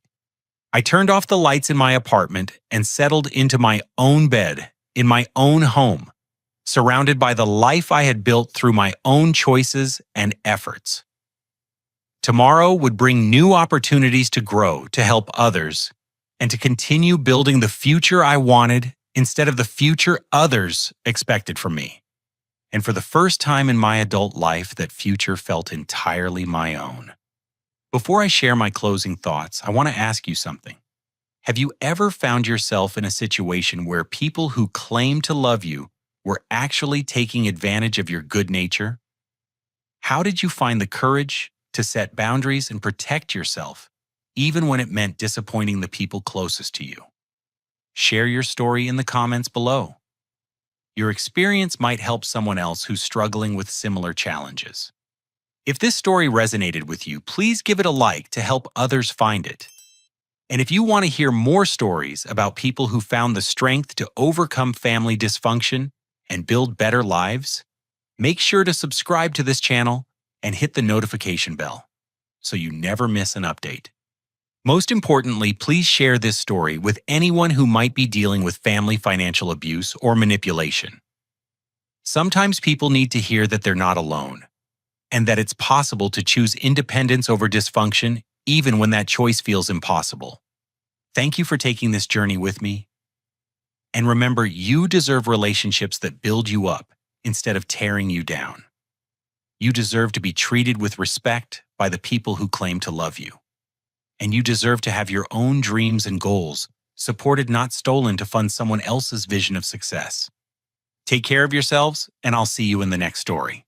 I turned off the lights in my apartment and settled into my own bed, in my own home, surrounded by the life I had built through my own choices and efforts. Tomorrow would bring new opportunities to grow, to help others, and to continue building the future I wanted instead of the future others expected from me. And for the first time in my adult life, that future felt entirely my own. Before I share my closing thoughts, I want to ask you something. Have you ever found yourself in a situation where people who claim to love you were actually taking advantage of your good nature? How did you find the courage to set boundaries and protect yourself, even when it meant disappointing the people closest to you? Share your story in the comments below. Your experience might help someone else who's struggling with similar challenges. If this story resonated with you, please give it a like to help others find it. And if you want to hear more stories about people who found the strength to overcome family dysfunction and build better lives, make sure to subscribe to this channel and hit the notification bell so you never miss an update. Most importantly, please share this story with anyone who might be dealing with family financial abuse or manipulation. Sometimes people need to hear that they're not alone, and that it's possible to choose independence over dysfunction even when that choice feels impossible. Thank you for taking this journey with me. And remember, you deserve relationships that build you up instead of tearing you down. You deserve to be treated with respect by the people who claim to love you. And you deserve to have your own dreams and goals supported, not stolen to fund someone else's vision of success. Take care of yourselves, and I'll see you in the next story.